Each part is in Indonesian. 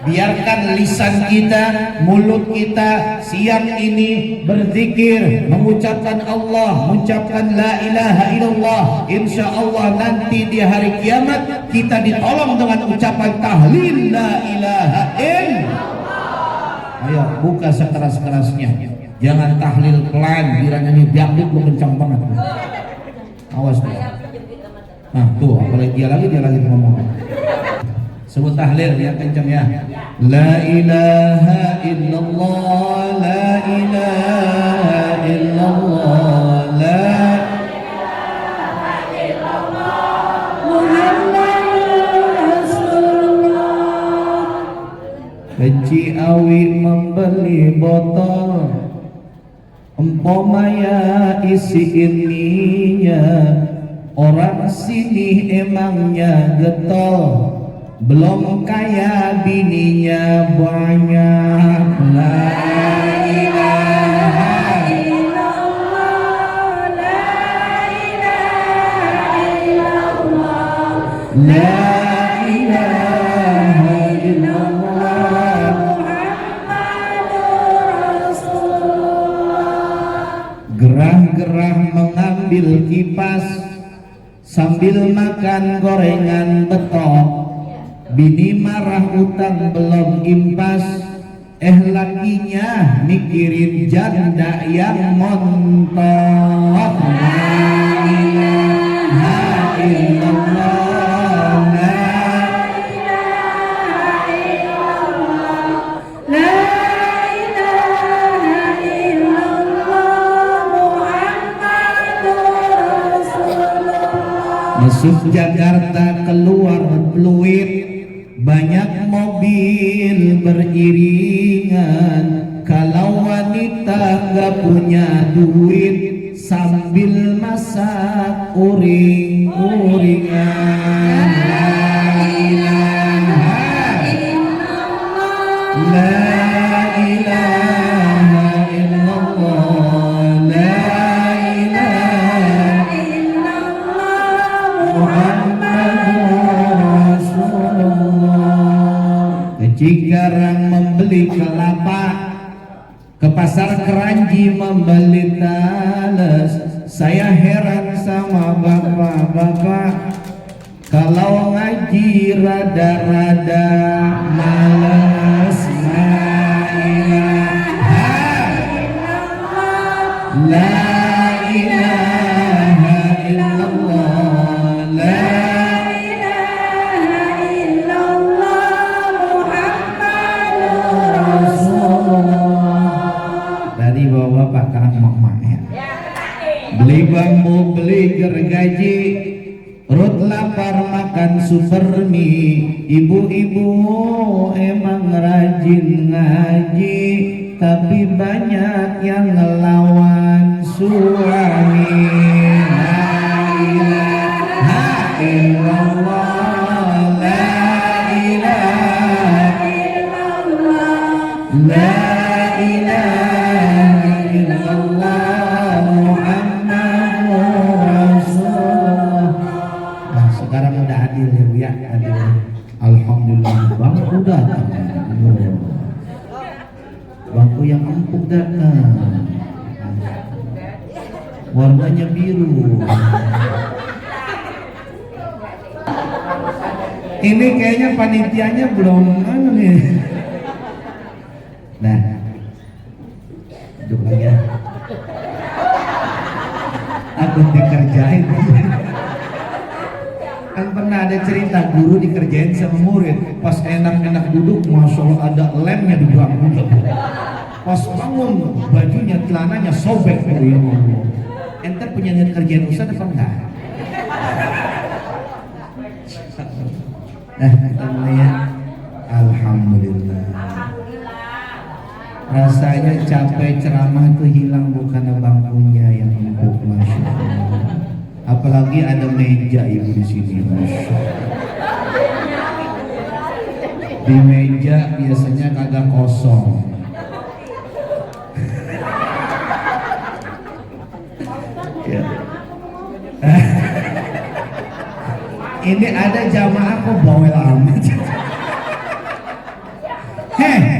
Biarkan lisan kita, mulut kita siang ini berzikir, mengucapkan Allah, mengucapkan la ilaha illallah. Insya Allah nanti di hari kiamat kita ditolong dengan ucapan tahlil la ilaha illallah. Ayo buka sekeras-kerasnya. Jangan tahlil pelan, kiranya ini dangdut lu kencang banget. Awas tuh. Nah tuh, apalagi dia lagi ngomong. Sebut tahlil ya kencang ya. La ilaha illallah, la ilaha illallah, la ilaha illallah, Muhammadur Rasulullah. Benci awi membeli botol, empomaya isi ininya, orang sini emangnya getol, belum kaya bininya banyak. La ilaha illallah, la ilaha illallah, la ilaha illallah, Muhammadur Rasulullah. Gerah-gerah mengambil kipas sambil makan gorengan betok. Bini marah utang belum impas, lakinya mikirin janda yang montok. La ilaha illallah, la ilaha illallah, la ilaha illallah, Muhammadur Rasulullah. Masuk Jakarta keluar Pluit, banyak mobil beriringan. Kalau wanita gak punya duit, sambil masak uring-uringan. La ilaha illallah, la ilaha illallah, Muhammadur Rasulullah. Cikarang membeli kelapa, ke pasar Keranji membeli talas. Saya heran sama bapak-bapak, kalau ngaji rada-rada males. La ilaha illallah, la ilaha illallah, Muhammadur Rasulullah. Dari bapak Kang Mama ya. Beli bambu, beli gergaji, perut lapar makan super mie. Ibu-ibu emang rajin ngaji, tapi banyak yang ngelawan suami. La ilaha illallah, la ilaha illallah, la ilaha illallah, Muhammadur Rasulullah. Nah, sekarang udah adil ya Bu ya, adil. Alhamdulillah, bangku datang. Bangku yang empuk datang. Warnanya biru. Ini kayaknya panitianya belum anu nih. Nah, duduk lagi ya. Aku dikerjain. Kan pernah ada cerita guru dikerjain sama murid, pas enak-enak duduk, masya Allah ada lemnya di bangku. Pas bangun bajunya, celananya sobek. Ente punya niat kerjaan Ustaz apa enggak? Nah, kita mulai ya. Alhamdulillah. Rasanya capek ceramah itu hilang, bukan bangkunya yang empuk, masya Allah. Apalagi ada meja ibu di sini, masya Allah. Di meja biasanya kagak kosong. Ya. Ini ada jamaah kok bawel amat.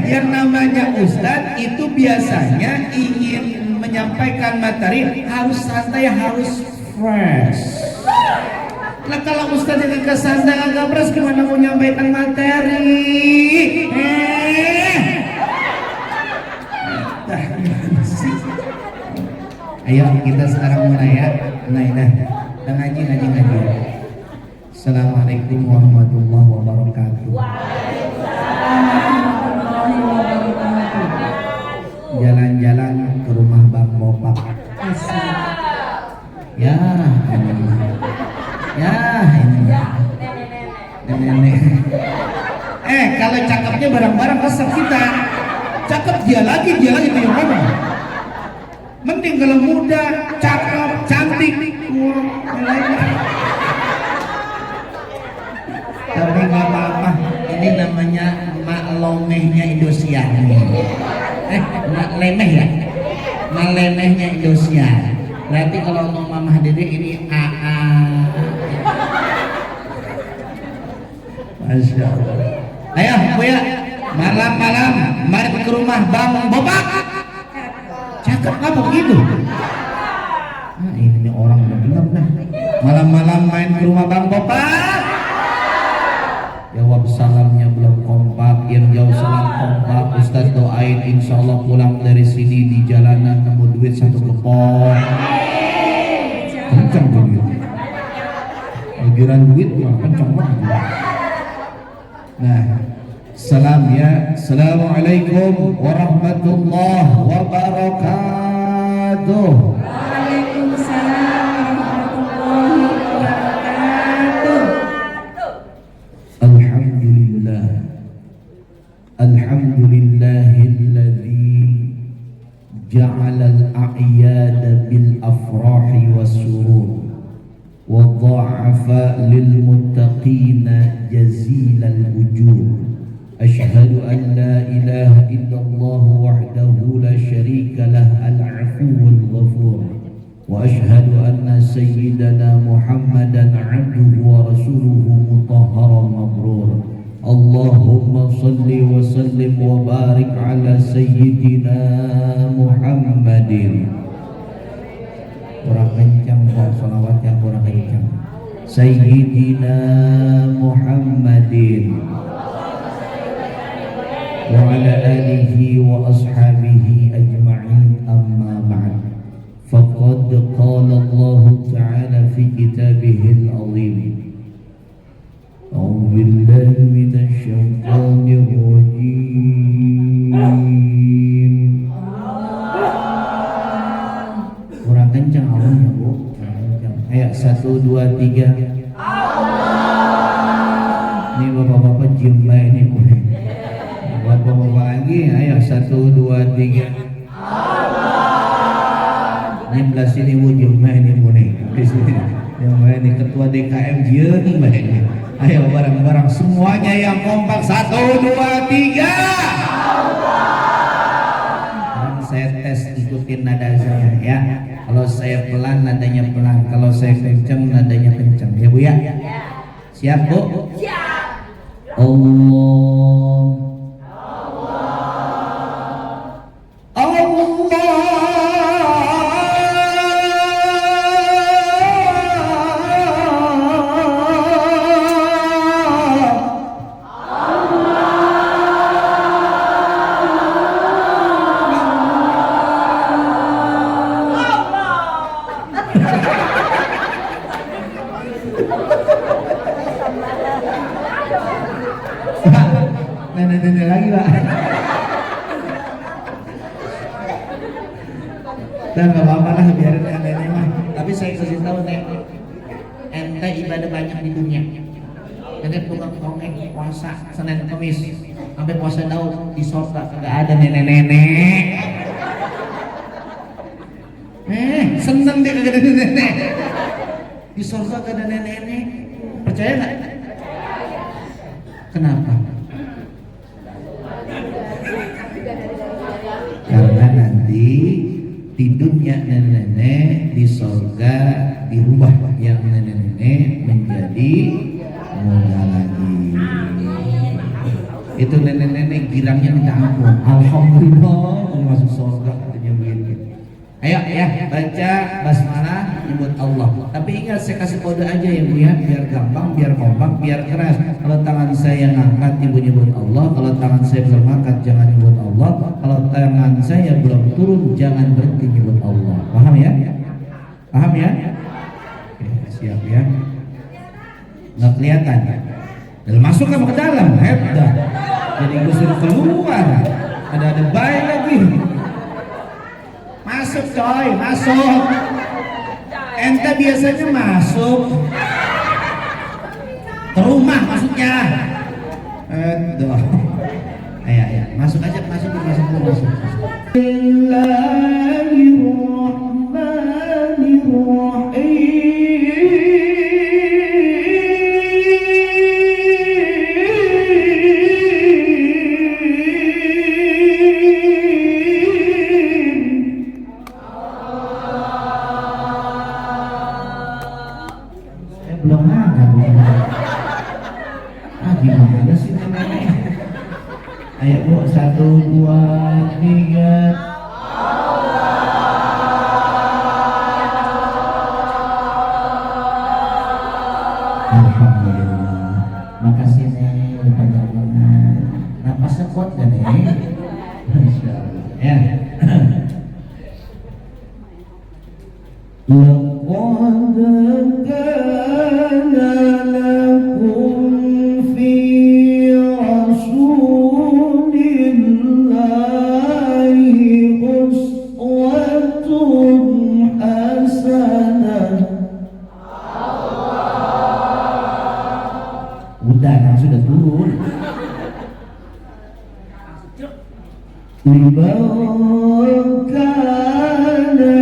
yang namanya ustadz itu biasanya ingin menyampaikan materi harus santai, harus fresh. Nah kalau ustadz yang agak santai, agak fresh, gimana mau menyampaikan materi? Ayo kita sekarang mulai ya. Kita ngaji. Assalamualaikum warahmatullahi wabarakatuh. Jalan-jalan ke rumah Bang Bopak. Ya, nenek. Kalau cakepnya bareng-bareng kesel kita. Cakep dia lagi tuh yang mana? Mending kalau muda, cakep, cantik. Tapi nggak apa-apa. Ini namanya mak lomehnya Indosiar. Mak lemeh ya? Mak lemehnya Indosiar. Berarti kalau untuk Mamah Dede ini AA. Masya Allah. Ayo Bu ya, malam-malam mari ke rumah Bang Bopak. Cakep apa begitu? Nah, ini orang benar dah. Malam-malam main ke rumah Bang Bopak. Jawab salamnya belum kompak, yang jauh salam kompak. Ustaz doain insya Allah pulang dari sini di jalanan nemu duit 1 kepong. Kencang tuh gitu. Bagiran duit malah kencang banget. Nah, salam ya. Assalamualaikum warahmatullahi wabarakatuh. Waalaikumsalam warahmatullahi wabarakatuh. Alhamdulillahilladzi ja'ala al-a'yada bil afrahi was-surur wa dha'afa lil muttaqina jazilal ujur. Ashhadu an la ilaha illallah wahdahu la syarika lah al-'afuwul ghafur wa ashhadu anna sayyidana Muhammadan 'abduhu wa rasuluhu mutahharan mabrur. Allahumma salli wa sallim wa barik ala sayyidina Muhammadin. Kurang kencang kok salawatnya, kurang kencang. Sayyidina Muhammadin wa ala alihi wa ashabihi ajma'in, amma ba'd. Faqad qala Allah ta'ala fi kitabihil azim. A'udzu billahi minasy syaithanir rajim. Kurang kencang awalnya Bu. Ayo 1 2 3. Allah. Ini bapak-bapak cium baik ini Bu. Bapak-bapak lagi. Ayo 1 2 3. Allah. Ini belah sini Bu, cium baik ini Bu nih. Di sini. Yang baik ini ketua DKM cium baik ini. Ayo bareng-bareng semuanya yang kompak. 1 2 3. Allah. Saya tes, ikutin nada saya ya. Kalau saya pelan nadanya pelan, kalau saya kencang nadanya kencang ya Bu ya. Siap Bu? Siap. Allah. Nenek-nenek lagi Pak. Dan gak apa-apa lah, biarin nenek mah. Tapi saya kasih tahu Nek, ente ibadah banyak di dunia. Ente tukang kongeng puasa Senin Kamis sampai puasa Daud di sorga kagak ada nenek-nenek. Seneng dia kagak ada nenek. Di sorga kagak ada nenek-nenek. Percaya nggak? Kenapa? Karena nanti tidurnya nenek-nenek di sorga dirubah yang nenek-nenek menjadi muda lagi. Itu nenek-nenek girangnya minta ampun. Alhamdulillah masuk surga katanya begitu. Ayo ya baca basmalah nyebut Allah. Tapi ingat saya kasih kode aja ya Bu ya, biar gampang, biar kompak, biar keras. Kalau tangan saya ngangkat ibu nyebut Allah, kalau tangan saya belum angkat jangan nyebut Allah, kalau tangan saya belum turun jangan berhenti nyebut Allah. Paham ya? Paham ya? Oke, siap ya. Nggak kelihatan ya? Dan masuk kamu ke dalam, hebat. Jadi gue suruh keluar. Ada bayi lagi. Masuk coy, masuk. Ente biasanya masuk ke rumah maksudnya. Aduh. Ayo, masuk aja, masuk. Belum ada Bu. Gimana sih nenek? Ayo Bu, 1, 2, 3. Alhamdulillah. Makasih Nek, banyak banget. Napasnya kuat gak Nek? Masya Allah. Ya. لقد كان لكم في رسول الله أسوة حسنة. Udah, kan sudah turun. Liman kana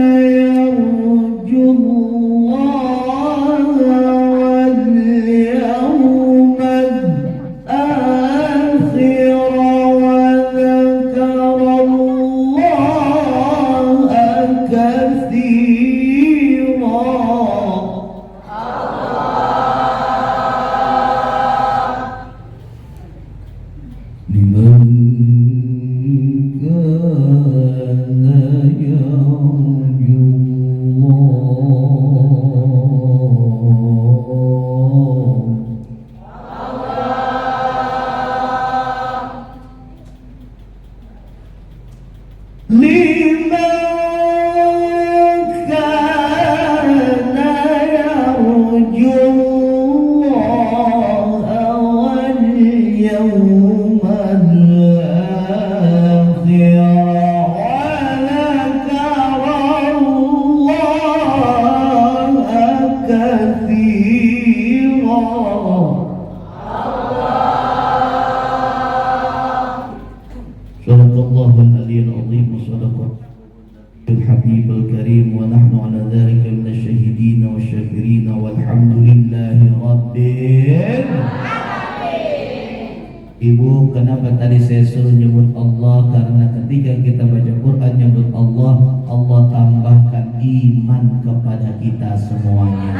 الحبيب الكريم ونحن على ذلك من الشاهدين والشاكرين والحمد لله رب Ibu, kenapa tadi saya suruh nyebut Allah? Karena ketika kita baca Quran nyebut Allah, Allah tambahkan iman kepada kita semuanya.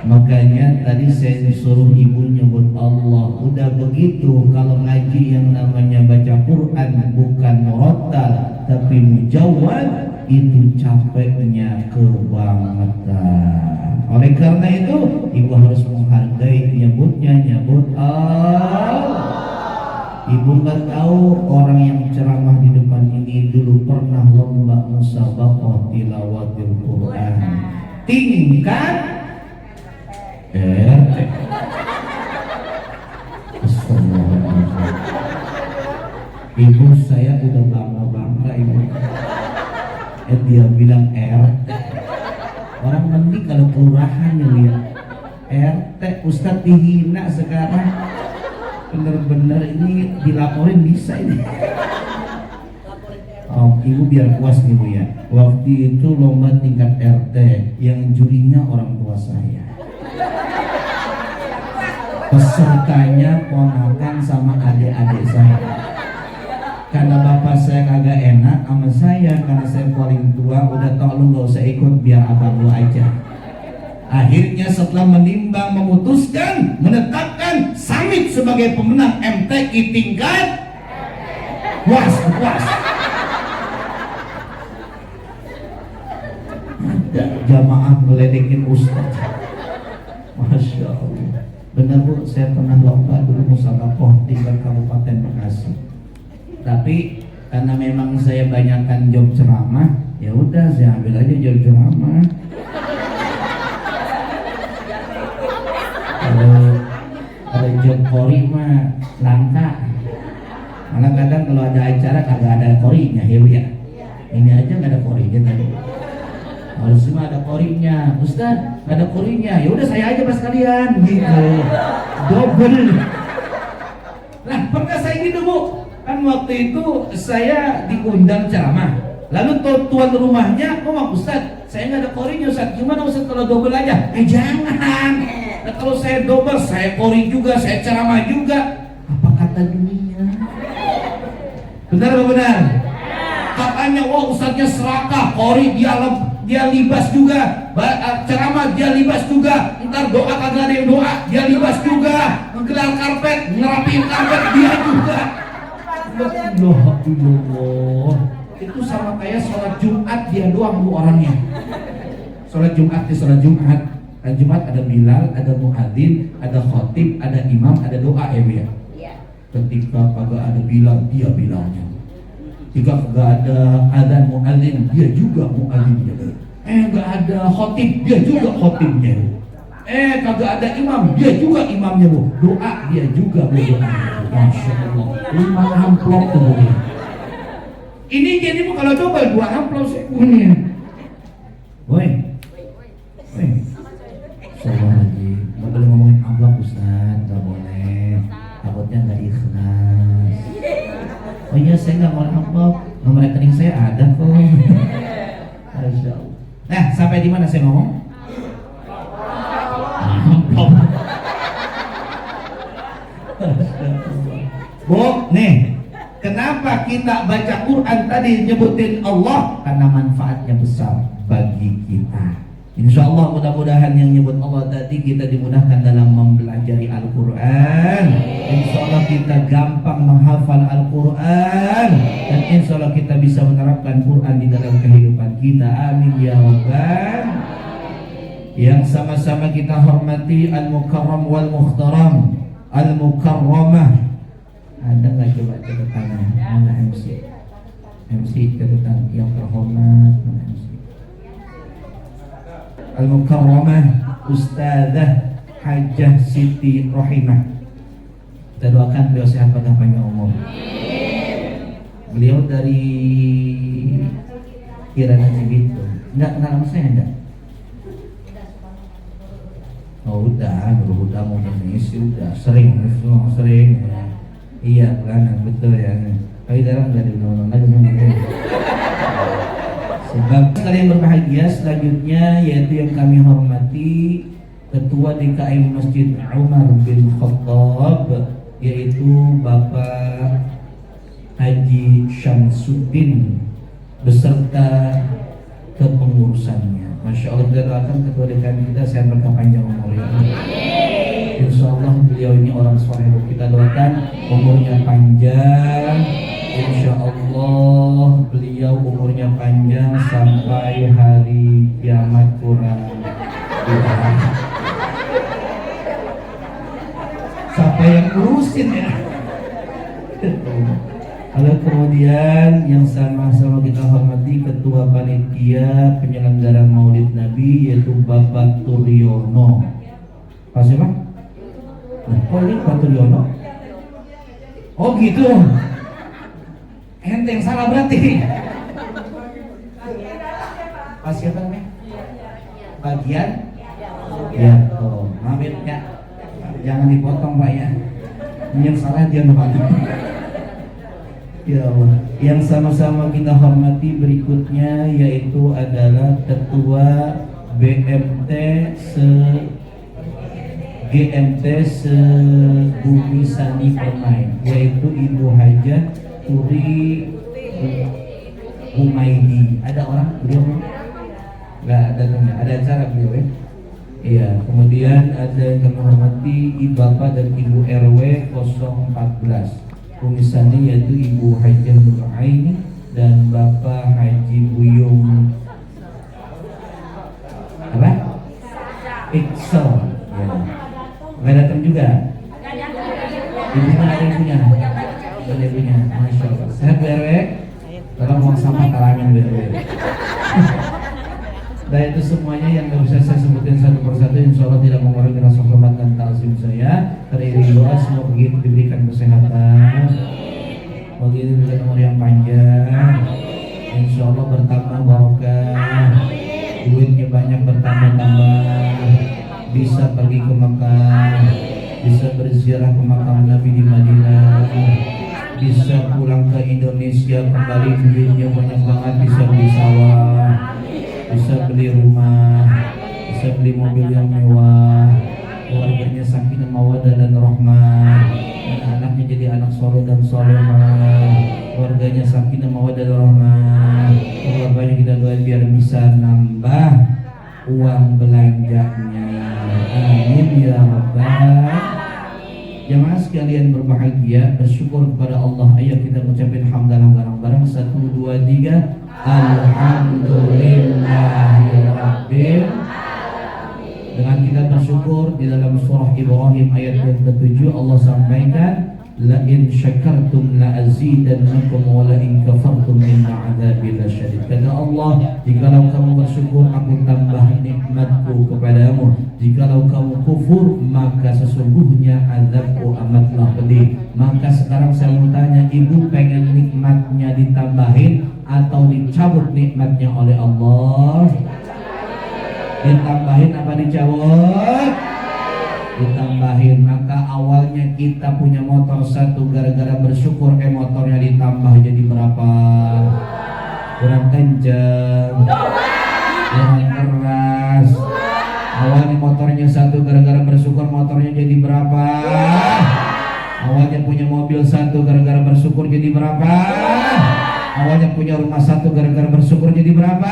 Makanya tadi saya disuruh ibu nyebut Allah. Udah begitu, kalau ngaji yang namanya baca Quran bukan murattal tapi mujawwad, itu capeknya kebangetan. Oleh karena itu ibu harus menghargai nyebutnya, nyebut Allah. Ibu nggak tahu orang yang ceramah di depan ini dulu pernah lomba musabaqah tilawatil Quran tingkat RT. Astagfirullahaladzim. Ibu saya udah bangga ibu. Dia bilang RT. Orang mending kalau kelurahan ya RT. Ustadz dihina sekarang. Bener-bener ini dilaporin bisa ini. Ibu biar puas nih Bu ya. Waktu itu lomba tingkat RT yang jurinya orang tua saya. Pesertanya ponakan sama adik-adik saya. Karena bapak saya kagak enak sama saya, karena saya paling tua, udah tau lu gak usah ikut, biar abang lu aja. Akhirnya setelah menimbang, memutuskan, menetapkan Samit sebagai pemenang MTQ tingkat puas. Ada jamaah meledekin Ustaz. Masya Allah. Benar Bu, saya pernah lomba dulu musabaqah tingkat Kabupaten Bekasi. Tapi karena memang saya banyakkan job ceramah, ya udah saya ambil aja job ceramah. Kalau ada job kori mah langka. Malah kadang kalau ada acara kagak ada korinya ya Bu ya. Ini aja nggak ada korinya tadi. Harus cuma ada korinya. Ustaz, nggak ada korinya. Ya udah saya aja pas kalian gitu. Double. Nah, pernah saya gitu Bu. Kan waktu itu saya diundang ceramah. Lalu tuan rumahnya, "Oh Ustaz, saya nggak ada korinya Ustaz. Gimana Ustaz kalau double aja?" Jangan. Nah, kalau saya double, saya kori juga, saya ceramah juga. Apa kata dunia? Benar apa benar? Katanya, wah Ustaznya serakah, kori dia libas juga, ceramah dia libas juga, ntar doa kagak ada yang doa, dia libas juga, menggelar karpet, ngerapiin karpet dia juga. Allah, itu sama kayak sholat Jumat dia doang Bu orangnya. Sholat Jumat di sholat Jumat. Kan Jumat ada Bilal, ada muadzin, ada khotib, ada imam, ada doa ya Bu ya. Ketika kagak ada Bilal, dia Bilalnya. Jika kagak ada adzan muadzin, dia juga muadzinnya. Nggak ada khotib, dia juga khotibnya. Kagak ada imam, dia juga imamnya Bu. Doa dia juga Bu. Masya Allah, 5 amplop tuh Bu. Ini jadi Bu kalau double 2 amplop saya punya. Woi. Sabar lagi, nggak boleh ngomongin amplop Ustaz, nggak boleh. Takutnya nggak ikhlas. Oh iya, saya nggak mau amplop, nomor rekening saya ada kok. Masya Allah. Nah, sampai di mana saya ngomong? Amplop. Bu, nih, kenapa kita baca Quran tadi nyebutin Allah? Karena manfaatnya besar bagi kita. Insya Allah mudah-mudahan yang nyebut Allah tadi kita dimudahkan dalam mempelajari Al-Quran. Insya Allah kita gampang menghafal Al-Quran. Dan insya Allah kita bisa menerapkan Quran di dalam kehidupan kita. Amin ya Rabbal. Yang sama-sama kita hormati Al-Mukarram wal-Mukhtaram, Al-Mukarramah. Ada nggak coba catatannya? Mana MC catatan yang terhormat, mana MC? Al-Mukarramah Ustadzah Hajjah Siti Rohimah. Kita doakan beliau sehat panjang umur. Beliau dari Kirana Cibito. Enggak kenal sama saya enggak? Oh udah mau mengisi udah sering ya. Iya kan betul ya. Tapi dalam nggak diundang lagi sama dia. Sebab kalian berbahagia selanjutnya yaitu yang kami hormati Ketua DKM Masjid Umar bin Khattab, yaitu Bapak Haji Syamsuddin beserta kepengurusannya. Masya Allah, kita doakan Ketua DKM kita sehat berkah panjang umur ya. Insya Allah beliau ini orang soleh, kita doakan umurnya panjang. Insya Allah beliau umurnya panjang sampai hari kiamat kurang sampai yang urusin ya. Lalu kemudian yang sama-sama kita hormati Ketua Panitia Penyelenggara Maulid Nabi yaitu Bapak Turyono. Pak siapa? Oh ini Pak Turyono. Oh gitu. Ente yang salah berarti. Pak siapa namanya? Bagian? Ya, oh, maafin ya. Jangan dipotong Pak ya. Yang salah dia Pak. Ya Allah. Yang sama-sama kita hormati berikutnya yaitu adalah Ketua BMT GMT Sebumi Sani Permai, yaitu Ibu Hajah Turi Humaidi. Ada orang beliau? Nggak ada, ada acara beliau ya? Iya, kemudian ada yang kami hormati Bapak dan Ibu RW 014 tulisannya yaitu Ibu Hajah Nur Aini dan Bapak Haji Buyung apa? Iqsal ya. Nggak datang juga? Ibunya ada yang punya? Ada yang punya? Masya Allah. Sehat BRW? Tolong buang sampah kalangan BRW. Dan itu semuanya yang gak bisa saya sebutin satu persatu, insya Allah tidak mengurangi rasa hormat dan ta'zim saya. Teriring doa semoga begitu diberikan kesehatan, begitu diberikan umur yang panjang, insya Allah bertambah barokah, duitnya banyak bertambah-tambah, bisa pergi ke Mekah, bisa berziarah ke makam Nabi di Madinah, bisa pulang ke Indonesia kembali duitnya banyak banget, bisa beli sawah, bisa beli rumah, bisa beli mobil yang mewah, keluarganya sakinah mawaddah dan rahmah, dan anaknya jadi anak soleh dan solehah, keluarganya sakinah mawaddah dan rahmah. Keluarganya kita doain biar bisa nambah uang belanjanya. Amin ya rabbal. Jamaah sekalian berbahagia, bersyukur kepada Allah. Ayo kita ucapin hamdalah bareng-bareng. 1, 2, 3. Alhamdulillahirabbil. Dengan kita bersyukur di dalam surah Ibrahim ayat yang ke-7 Allah sampaikan la in syakartum la azidannakum wa la in kafartum inna adzabi lasyadid. Kata Allah, jikalau kamu bersyukur aku tambah nikmatku kepadamu, jikalau kamu kufur maka sesungguhnya azabku amatlah pedih. Maka sekarang saya mau tanya, ibu pengen nikmatnya ditambahin atau dicabut nikmatnya oleh Allah? Ditambahin apa dicabut? Ditambahin. Maka awalnya kita punya motor 1, gara-gara bersyukur motornya ditambah jadi berapa? Kurang kenceng, kurang keras. Awalnya motornya 1, gara-gara bersyukur motornya jadi berapa? Awalnya punya mobil 1, gara-gara bersyukur jadi berapa? Awalnya punya rumah 1, gara-gara bersyukur jadi berapa?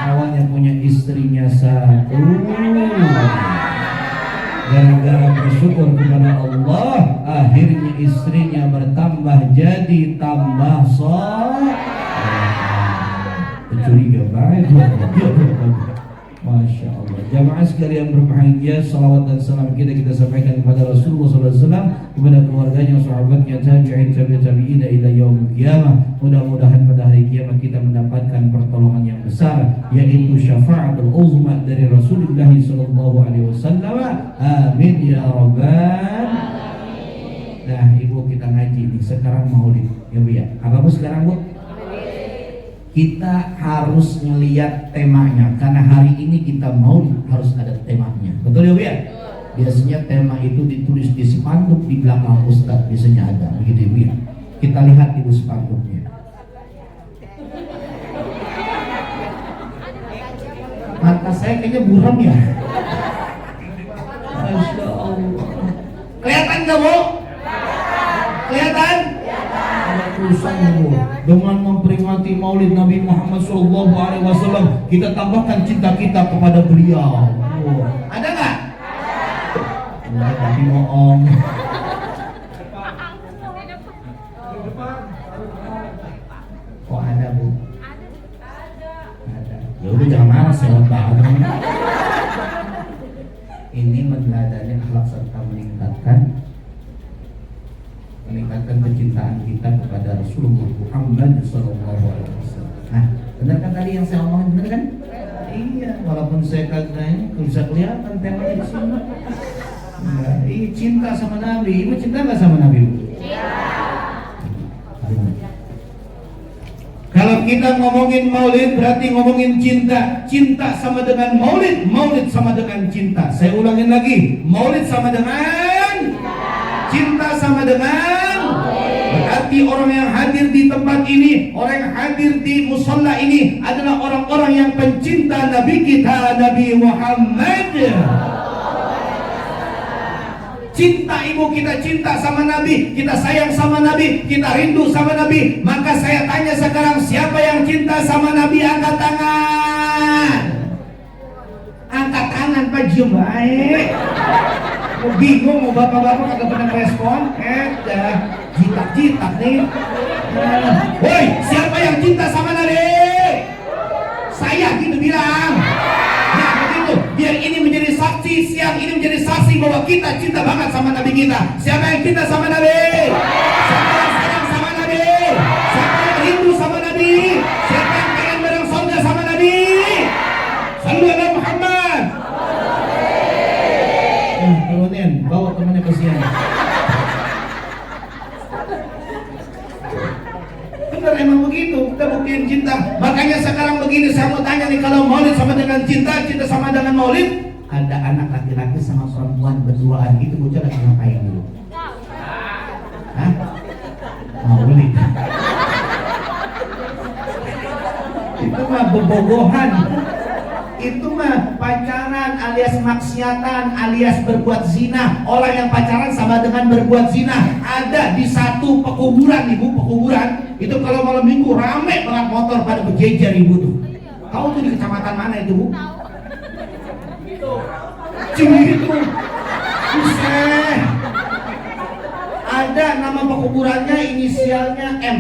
Awalnya punya istrinya 1, gara-gara bersyukur kepada Allah, akhirnya istrinya bertambah jadi tambah soleh. Curiga baik. Masya Allah. Jamaah sekalian berbahagia, salawat dan salam kita sampaikan kepada Rasulullah SAW, kepada keluarganya, sahabatnya, tabi'in, tabi'in ila yaumil qiyamah. Mudah-mudahan pada hari kiamat kita mendapatkan pertolongan yang besar, yaitu syafa'atul uzma dari Rasulullah SAW. Amin ya rabbal. Nah, ibu kita ngaji nih sekarang maulid, ya bu ya. Apa bu sekarang bu? Kita harus ngelihat temanya, karena hari ini kita maulid harus ada temanya. Betul ya bu ya? Biasanya tema itu ditulis di spanduk di belakang ustadz, biasanya ada begitu bu ya. Kita lihat ibu spanduknya. Mata saya kayaknya buram ya. Masya Allah. Kelihatan nggak bu? Kelihatan? Ada tulisannya bu. Dengan memperingati Maulid Nabi Muhammad SAW, kita tambahkan cinta kita kepada beliau. Oh. Ada nggak? Enggak, tapi bohong. Oh ada bu? Ada. Ya udah jangan marah, saya banget. Ini meneladani akhlak serta meningkatkan kecintaan kita kepada Rasulullah Muhammad SAW. Nah, benar kan tadi yang saya omongin, benar kan? Iya, walaupun saya kagak bisa kelihatan temanya di sini. Enggak, cinta sama Nabi. Ibu cinta nggak sama Nabi? Kalau kita ngomongin maulid berarti ngomongin cinta. Cinta sama dengan maulid, maulid sama dengan cinta. Saya ulangin lagi, maulid sama dengan cinta, sama dengan berarti orang yang hadir di tempat ini, orang yang hadir di musola ini adalah orang-orang yang pencinta Nabi kita, Nabi Muhammad. Cinta ibu kita cinta sama Nabi, kita sayang sama Nabi, kita rindu sama Nabi. Maka saya tanya sekarang, siapa yang cinta sama Nabi? Angkat tangan. Angkat tangan mah diem baik. Mau bingung, mau bapak-bapak kagak pernah respon. Dah, jitak-jitak nih. Woi, siapa yang cinta sama Nabi? Saya gitu bilang. Nah begitu, biar ini menjadi saksi, siang ini menjadi saksi bahwa kita cinta banget sama Nabi kita. Siapa yang cinta sama Nabi? Siapa yang sayang sama Nabi? Siapa yang rindu sama Nabi? Siapa yang pengen bareng surga sama Nabi? Sallu ala Muhammad. Turunin, bawa temannya kesian. Benar emang begitu, kita buktiin cinta. Makanya sekarang begini, saya mau tanya nih, kalau maulid sama dengan cinta, cinta sama dengan maulid, ada anak laki-laki sama perempuan berduaan, itu bocah lagi ngapain dulu? Hah? Maulid. Itu mah bobogohan. Itu mah pacaran alias maksiatan alias berbuat zina. Orang yang pacaran sama dengan berbuat zina. Ada di satu pekuburan, ibu, pekuburan. Itu kalau malam minggu rame banget motor pada berjejer, ibu tuh. Tahu tuh di kecamatan mana itu, Bu? Cibitu. Buset. Ada nama pekuburannya, inisialnya M.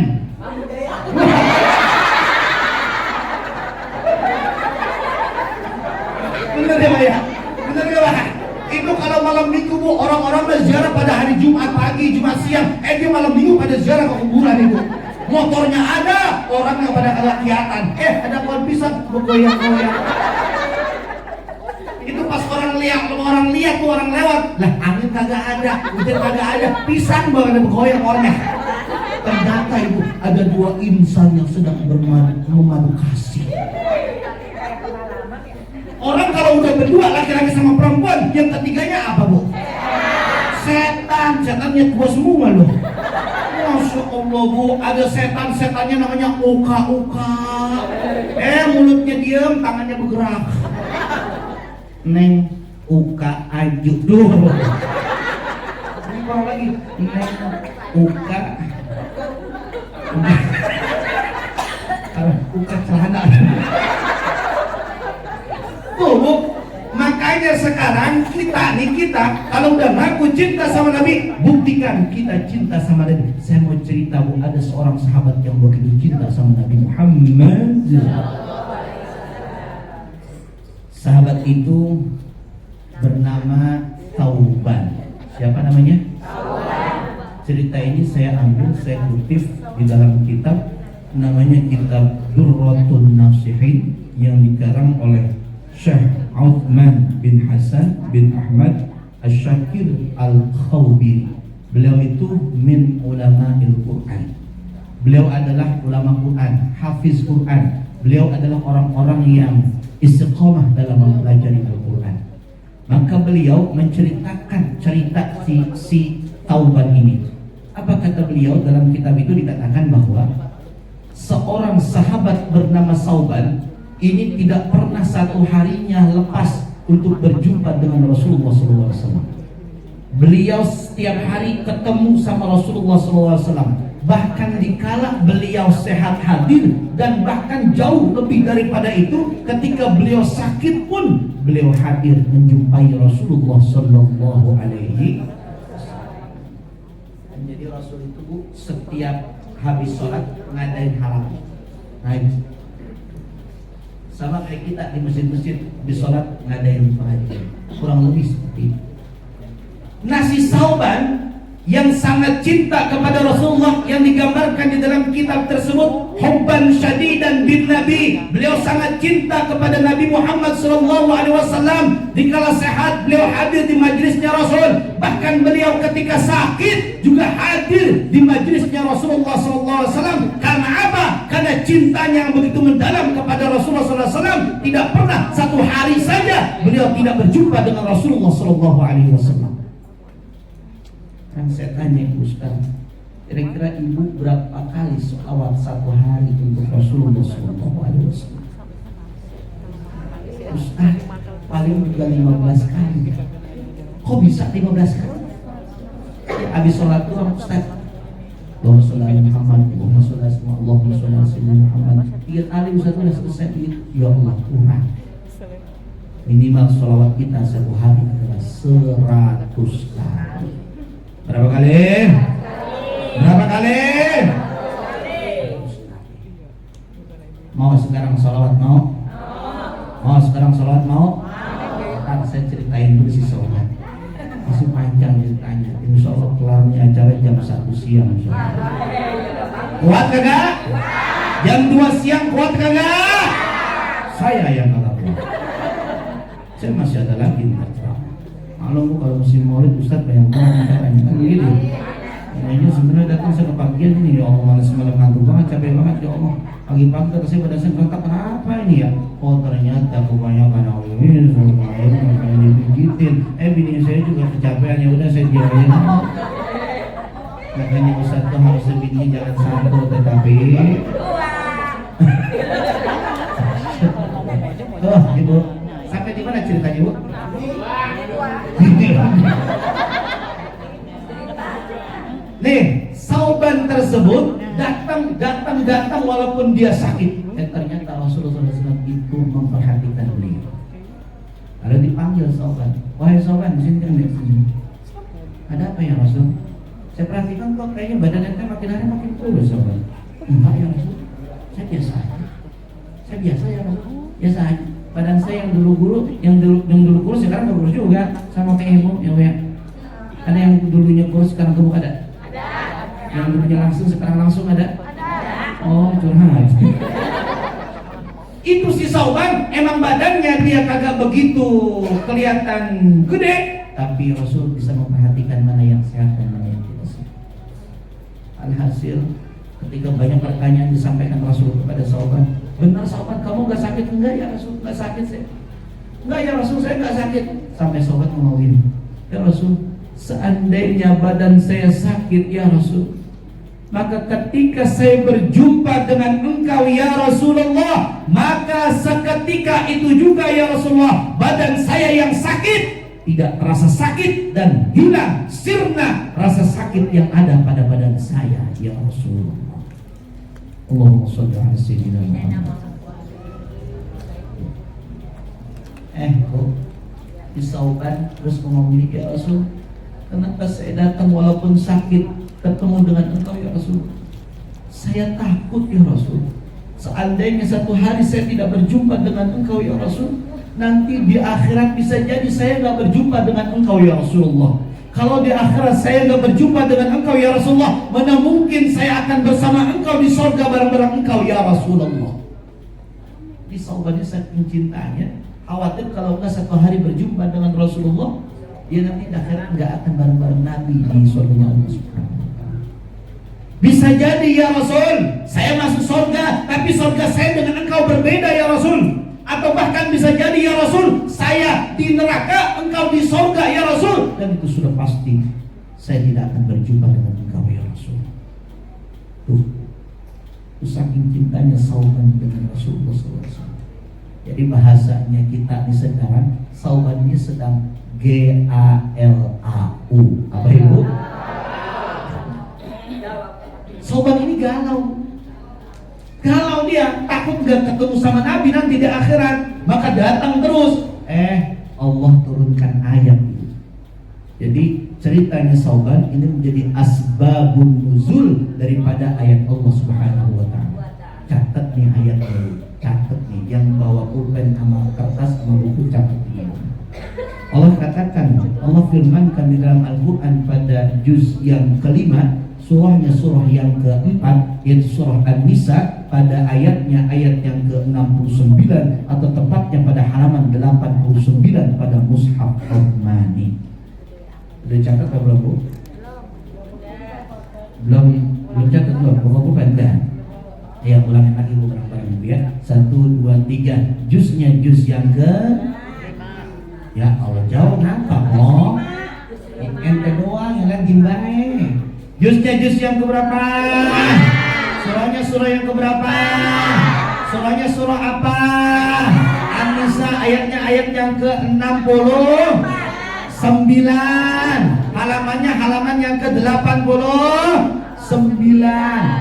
Bener ya Pak ya? Bener ya Pak? Itu kalau malam minggu, Bu, orang-orang berziarah pada hari Jumat pagi, Jumat siang, dia malam minggu pada ziarah ke kuburan itu. Motornya ada, orangnya pada kagak kelihatan. Ada pohon pisang bergoyang-goyang. Itu pas orang lihat tuh, orang lewat. Lah angin kagak ada, hujan kagak ada, pisang banget bergoyang orangnya. Ternyata ibu ada dua insan yang sedang memadu kasih. Orang kalau udah berdua, laki-laki sama perempuan, yang ketiganya apa, Bu? Setan, setannya tua semua loh. Masya Allah, Bu, ada setannya namanya uka-uka. Mulutnya diem, tangannya bergerak. Neng uka ajuk dulu. Apa lagi? Neng uka. Uka celana. Bu, makanya sekarang kita kalau udah ngaku cinta sama Nabi, buktikan kita cinta sama Nabi. Saya mau cerita, Bu, ada seorang sahabat yang begitu cinta sama Nabi Muhammad. Sahabat itu bernama Tauban. Siapa namanya? Tauban. Cerita ini saya kutip di dalam kitab, namanya kitab Durratun Nasihin, yang dikarang oleh Syekh Uthman bin Hasan bin Ahmad Asy-Syakir Al-Khawbiri. Beliau itu min ulama'il Quran. Beliau adalah ulama Quran, hafiz Quran. Beliau adalah orang-orang yang istiqomah dalam mempelajari Al-Quran. Maka beliau menceritakan cerita si Tauban ini. Apa kata beliau dalam kitab itu? Dikatakan bahwa seorang sahabat bernama Sauban ini tidak pernah satu harinya lepas untuk berjumpa dengan Rasulullah SAW. Beliau setiap hari ketemu sama Rasulullah SAW. Bahkan dikala beliau sehat hadir, dan bahkan jauh lebih daripada itu, ketika beliau sakit pun beliau hadir menjumpai Rasulullah SAW. Jadi Rasul itu, Bu, setiap habis sholat ngadain halal. Sama kayak kita di masjid-masjid di sholat ngadain pengajian, kurang lebih seperti itu. Nasi Sauban yang sangat cinta kepada Rasulullah, yang digambarkan di dalam kitab tersebut, hubban syadidan bin Nabi. Beliau sangat cinta kepada Nabi Muhammad SAW. Dikala sehat beliau hadir di majlisnya Rasul. Bahkan beliau ketika sakit juga hadir di majlisnya Rasulullah SAW. Karena apa? Karena cintanya yang begitu mendalam kepada Rasulullah SAW. Tidak pernah satu hari saja beliau tidak berjumpa dengan Rasulullah SAW. Kan saya tanya ibu sekarang, kira-kira ibu berapa kali sholawat satu hari untuk Rasulullah SAW? Ustaz, paling juga 15 kali. Kok bisa 15 kali? Habis sholat itu Ustaz, Allahumma sholli ala Muhammad, Allahumma sholli ala Muhammad. 3 kali Ustaz udah selesai. Ya Allah, kurang. Minimal sholawat kita satu hari adalah 100 kali. Berapa kali? Berapa kali? Mau sekarang sholawat mau? Mau sekarang sholawat mau? Ntar saya ceritain dulu si sholawat. Masih panjang ceritanya. Insya Allah kelarnya acara jam 1 siang. Kuat kagak? Jam 2 siang kuat kagak? Saya yang kagak kuat. Saya masih ada lagi ntar ceramah. Maklum kalau musim maulid Ustaz banyak banget acaranya kan gitu. Ini sebenarnya datang saya kepagian ini, ya Allah malas semalam ngantuk banget, capek banget ya Allah. Pagi-pagi kata saya pada saya kontak, kenapa ini ya? Oh ternyata kebanyakan ini makanya dipijitin. Bini saya juga kecapean, ya udah saya diamin. Makanya Ustaz tuh harus bini jangan santun tetapi oh ibu sampai di mana ceritanya bu? Nih, Sauban tersebut datang walaupun dia sakit. Ternyata Rasulullah SAW itu memperhatikan beliau. Lalu dipanggil Sauban, wahai Sauban, sini kan di sini. Ada apa ya Rasul? Saya perhatikan kok kayaknya badan ente makin hari makin kurus Sauban. Enggak ya Rasul, saya biasa aja. Saya biasa ya Rasul, biasa aja. Badan saya yang dulu kurus sekarang nggak kurus juga, sama kayak ibu ya. Ada yang dulunya kurus sekarang gemuk ada? Yang dulunya langsung sekarang langsung ada? Oh curhat. Itu si Sauban emang badannya dia kagak begitu kelihatan gede, tapi Rasul bisa memperhatikan mana yang sehat dan mana yang tidak sehat. Alhasil ketika banyak pertanyaan disampaikan Rasul kepada Sauban, benar Sauban kamu gak sakit? Enggak ya Rasul, gak sakit saya. Enggak ya Rasul, saya gak sakit. Sampai Sauban ngomong gini, ya Rasul, seandainya badan saya sakit ya Rasul, maka ketika saya berjumpa dengan engkau ya Rasulullah, maka seketika itu juga ya Rasulullah badan saya yang sakit tidak terasa sakit dan hilang sirna rasa sakit yang ada pada badan saya ya Rasulullah. Allahumma shalli ala sayyidina Muhammad. Kok disauban terus ngomong ini ya Rasul, kenapa saya datang walaupun sakit ketemu dengan engkau ya Rasul? Saya takut ya Rasul, seandainya satu hari saya tidak berjumpa dengan engkau ya Rasul, nanti di akhirat bisa jadi saya gak berjumpa dengan engkau ya Rasulullah. Kalau di akhirat saya gak berjumpa dengan engkau ya Rasulullah, mana mungkin saya akan bersama engkau di surga bareng-bareng engkau ya Rasulullah. Di sahabatnya saking cintanya, khawatir kalau enggak satu hari berjumpa dengan Rasulullah, dia nanti di akhirat gak akan bareng-bareng Nabi di surga Allah Subhanahu. Bisa jadi ya Rasul, saya masuk surga, tapi surga saya dengan engkau berbeda ya Rasul. Atau bahkan bisa jadi ya Rasul, saya di neraka, engkau di surga ya Rasul. Dan itu sudah pasti, saya tidak akan berjumpa dengan engkau ya Rasul. Tuh, itu saking cintanya Sauban dengan Rasulullah SAW. Jadi bahasanya kita ini sekarang, Sauban ini sedang GALAU. Apa ibu? Sauban ini galau dia, takut gak ketemu sama Nabi nanti di akhirat, maka datang terus. Allah turunkan ayat itu. Jadi ceritanya Sauban ini menjadi asbabun nuzul daripada ayat Allah Subhanahu wa ta'ala. Catat nih ayatnya, catat nih, yang bawa pulpen sama kertas sama buku catat nih. Allah katakan, Allah firmankan di dalam Al-Quran pada juz yang kelima, surahnya surah yang keempat, yaitu surah An-Nisa, pada ayatnya ayat yang ke-69 atau tepatnya pada halaman 89 pada Mushaf Uthmani. Udah catat atau belum Bu? Belum catat belum? Buku pendek. Ya ulangin lagi Bu bareng-bareng ya. 1, 2, 3. Juznya juz yang ke. Ya Allah jauh ngapa kok? Ente doang yang lihat gimana? Juznya juz yang keberapa? Surahnya surah yang keberapa? Surahnya surah apa? An-Nisa ayatnya ayat yang ke-69. Halamannya halaman yang ke-89.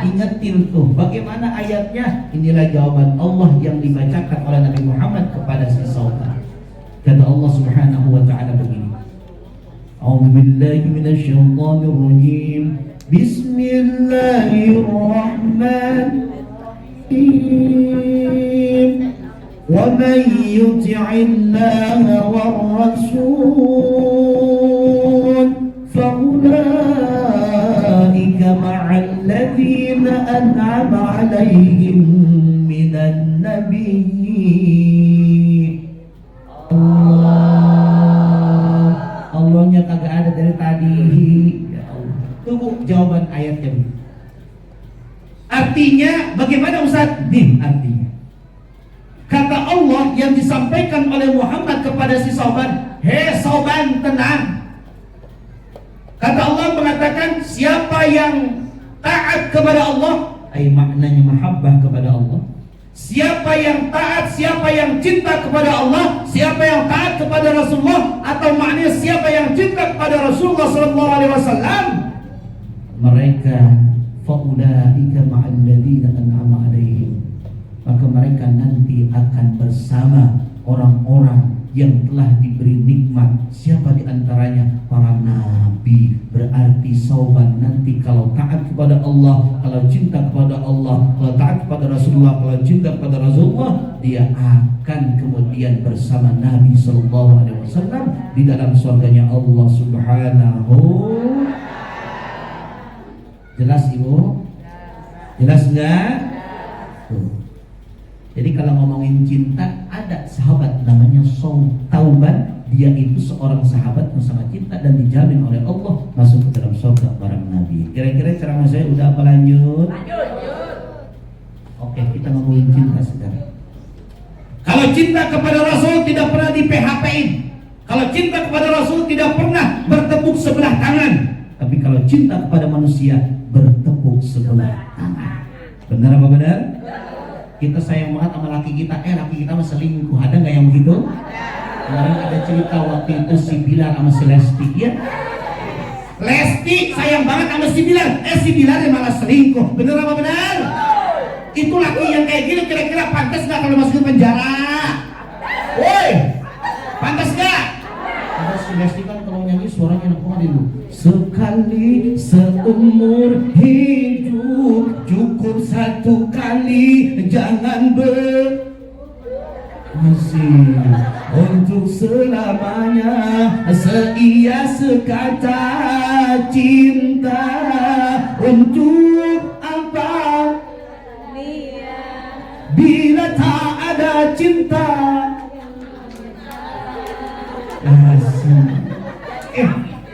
Ingetin tuh bagaimana ayatnya. Inilah jawaban Allah yang dibacakan oleh Nabi Muhammad kepada si Sauban. Kata Allah Subhanahu wa taala begini. A'udzu billahi minasyaitonir rajim. Bismillahirrahmanirrahim. Wa man yuti'illaha war rasul fa ulaika ma'al ladzina an'ama 'alaihim minan nabiyyin. Allahnya kagak ada dari tadi. Ya Allah. Tunggu jawaban ayatnya. Artinya bagaimana Ustaz? Nih artinya. Kata Allah yang disampaikan oleh Muhammad kepada si Sauban, "Hei Sauban, tenang." Kata Allah mengatakan siapa yang taat kepada Allah, maknanya mahabbah kepada Allah. Siapa yang taat, siapa yang cinta kepada Allah, siapa yang taat kepada Rasulullah, atau maknanya siapa yang cinta kepada Rasulullah SAW, mereka faulaika ma'al ladzina an'ama 'alaihim, maka mereka nanti akan bersama orang-orang yang telah diberi nikmat. Siapa di antaranya? Para nabi. Berarti Sauban nanti kalau taat kepada Allah, kalau cinta kepada Allah, kalau taat kepada Rasulullah, kalau cinta kepada Rasulullah, dia akan kemudian bersama Nabi sallallahu alaihi wasallam di dalam surganya Allah Subhanahu. Jelas Ibu? Jelas enggak? Tuh. Jadi kalau ngomongin cinta, ada sahabat namanya Tauban. Dia itu seorang sahabat yang sangat cinta dan dijamin oleh Allah masuk ke dalam surga bareng Nabi. Kira-kira ceramah saya udah apa lanjut? Lanjut. Oke, kita ngomongin cinta sekarang. Kalau cinta kepada Rasul tidak pernah di PHP-in. Kalau cinta kepada Rasul tidak pernah bertepuk sebelah tangan. Tapi kalau cinta kepada manusia bertepuk sebelah tangan. Benar apa benar? Kita sayang banget sama laki kita, laki kita mah selingkuh. Ada nggak yang begitu? Kemarin ada cerita waktu itu si Bilal sama si Lesti, ya. Lesti sayang banget sama si Bilal, si Bilal yang malah selingkuh. Bener apa benar? Itu laki yang kayak gini kira-kira pantas nggak kalau masuk ke penjara? Woi, pantas nggak? Ada si Lesti kan kalau nyanyi suaranya enak banget itu. Sekali seumur hidup cukup satu kali, jangan masih untuk selamanya, seia sekata cinta. Untuk apa bila tak ada cinta?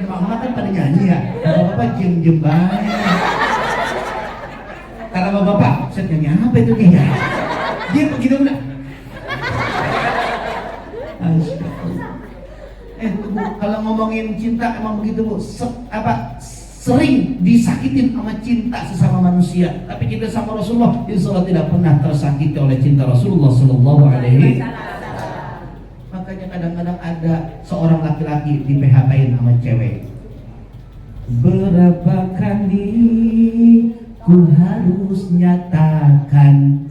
Mama kan pada nyanyi ya, bapak jem-jem banget. Karena bapak, saya nyanyi apa itu dia? Dia begitu udah. Kalau ngomongin cinta emang begitu Bu, sering disakitin sama cinta sesama manusia. Tapi kita sama Rasulullah, insya Allah tidak pernah tersakiti oleh cinta Rasulullah Sallallahu Alaihi Wasallam. Makanya kadang-kadang ada seorang laki-laki di PHP-in sama cewek. Berapa kali ku harus nyatakan,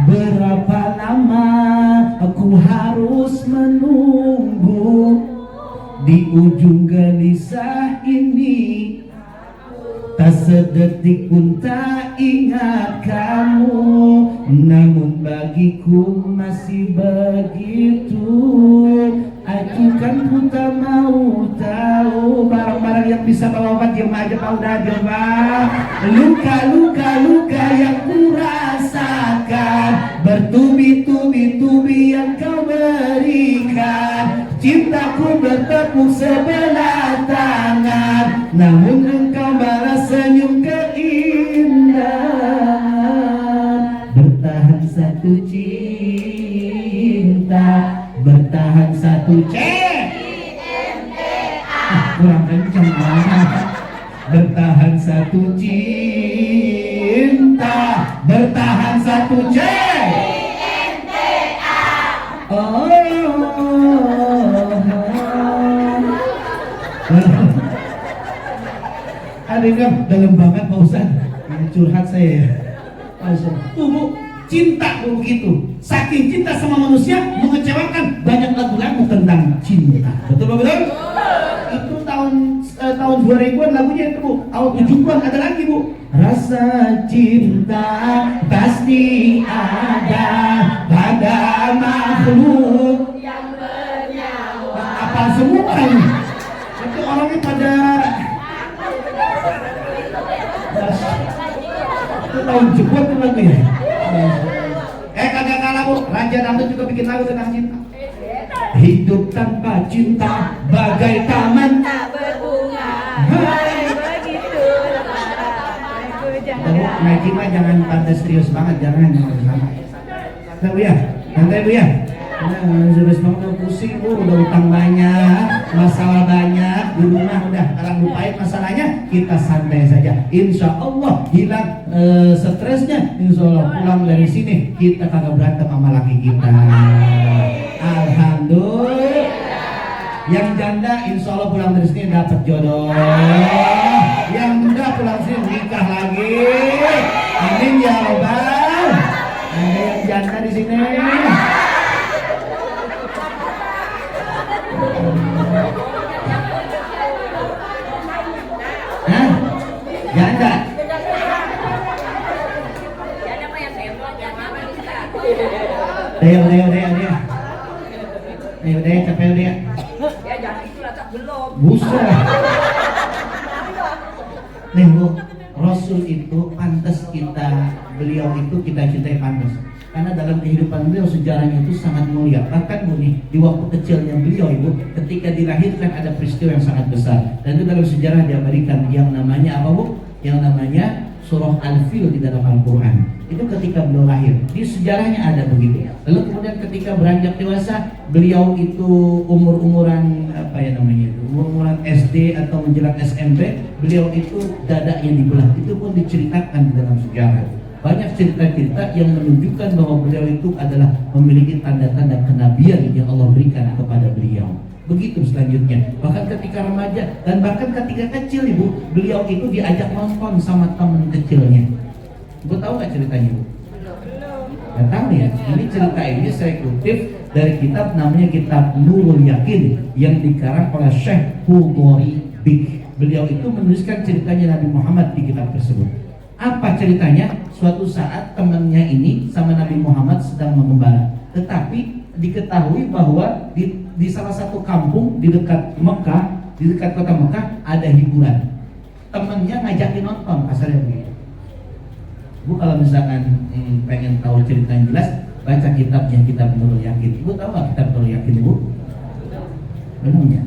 berapa lama aku harus menunggu, di ujung gelisah ini tak sedetik pun tak ingat kamu. Namun bagiku masih begitu. Aku kan ku tak mau tahu. Barang-barang yang bisa bawa obat diam aja Pak, udah diam Pak. Luka-luka yang ku rasakan, bertubi-tubi yang kau berikan. Cintaku bertepuk sebelah tangan, namun engkau balas senyum keindahan. Bertahan satu cinta, bertahan satu kurang kencang banget. Bertahan satu cinta, bertahan satu oh. Ada yang dalam banget Pak Ustaz, curhat saya ya. Tuh Bu, cinta begitu. Saking cinta sama manusia mengecewakan banyak lagu-lagu tentang cinta. Betul betul? Itu tahun 2000-an lagunya itu Bu. Tahun 70-an ada lagi Bu. Rasa cinta pasti ada pada makhluk yang bernyawa. apa semua ini. Itu orangnya pada itu tahun jebot itu lagu ya. Kagak kalah Bu. Raja Dangdut juga bikin lagu tentang cinta. Hidup tanpa cinta bagai taman Tak berbunga, hai begitu lemara. Aku jangan. Naikin mah jangan pada serius banget, jangan santai Bu ya, santai Bu ya. Serius banget pusing Bu, udah utang banyak, masalah banyak di rumah udah sekarang lupain masalahnya, kita santai saja. Insya Allah hilang stresnya, Insya Allah pulang dari sini kita kagak berantem sama laki kita. Alhamdulillah. Yang janda insya Allah pulang dari sini dapat jodoh. Yang muda pulang sini nikah lagi. Amin ya Rabbal. Ada yang janda di sini. Hah? Janda? Deo, capek dia. Ya jangan itu lah tak belum. Buset. Nih Bu, Rasul itu pantas beliau itu kita cintai pantas. Karena dalam kehidupan beliau sejarahnya itu sangat mulia. Bahkan Bu nih, di waktu kecilnya beliau Ibu, ketika dilahirkan ada peristiwa yang sangat besar. Dan itu dalam sejarah diabadikan yang namanya apa Bu? Yang namanya surah Al-Fil di dalam Al-Quran. Itu ketika beliau lahir, di sejarahnya ada begitu. Lalu kemudian ketika beranjak dewasa, beliau itu umuran apa ya namanya itu, umuran SD atau menjelang SMP, beliau itu dadanya dibelah. Itu pun diceritakan di dalam sejarah. Banyak cerita-cerita yang menunjukkan bahwa beliau itu adalah memiliki tanda-tanda kenabian yang Allah berikan kepada beliau. Begitu selanjutnya, bahkan ketika remaja dan bahkan ketika kecil Ibu, beliau itu diajak nonton sama teman kecilnya. Ibu tahu nggak ceritanya Bu? Belum. Nggak tahu ya. Ini cerita ini saya kutip dari kitab namanya kitab Nurul Yakin yang dikarang oleh Syekh Hudori Bik. Beliau itu menuliskan ceritanya Nabi Muhammad di kitab tersebut. Apa ceritanya? Suatu saat temannya ini sama Nabi Muhammad sedang mengembala, tetapi diketahui bahwa di salah satu kampung di dekat Mekah, di dekat kota Mekah ada hiburan. Temannya ngajakin nonton, kasarnya begitu. Bu kalau misalkan pengen tahu cerita yang jelas, baca kitabnya, kitab Nurul Yakin. Ibu tahu nggak kitab Nurul Yakin Ibu? Belum ya?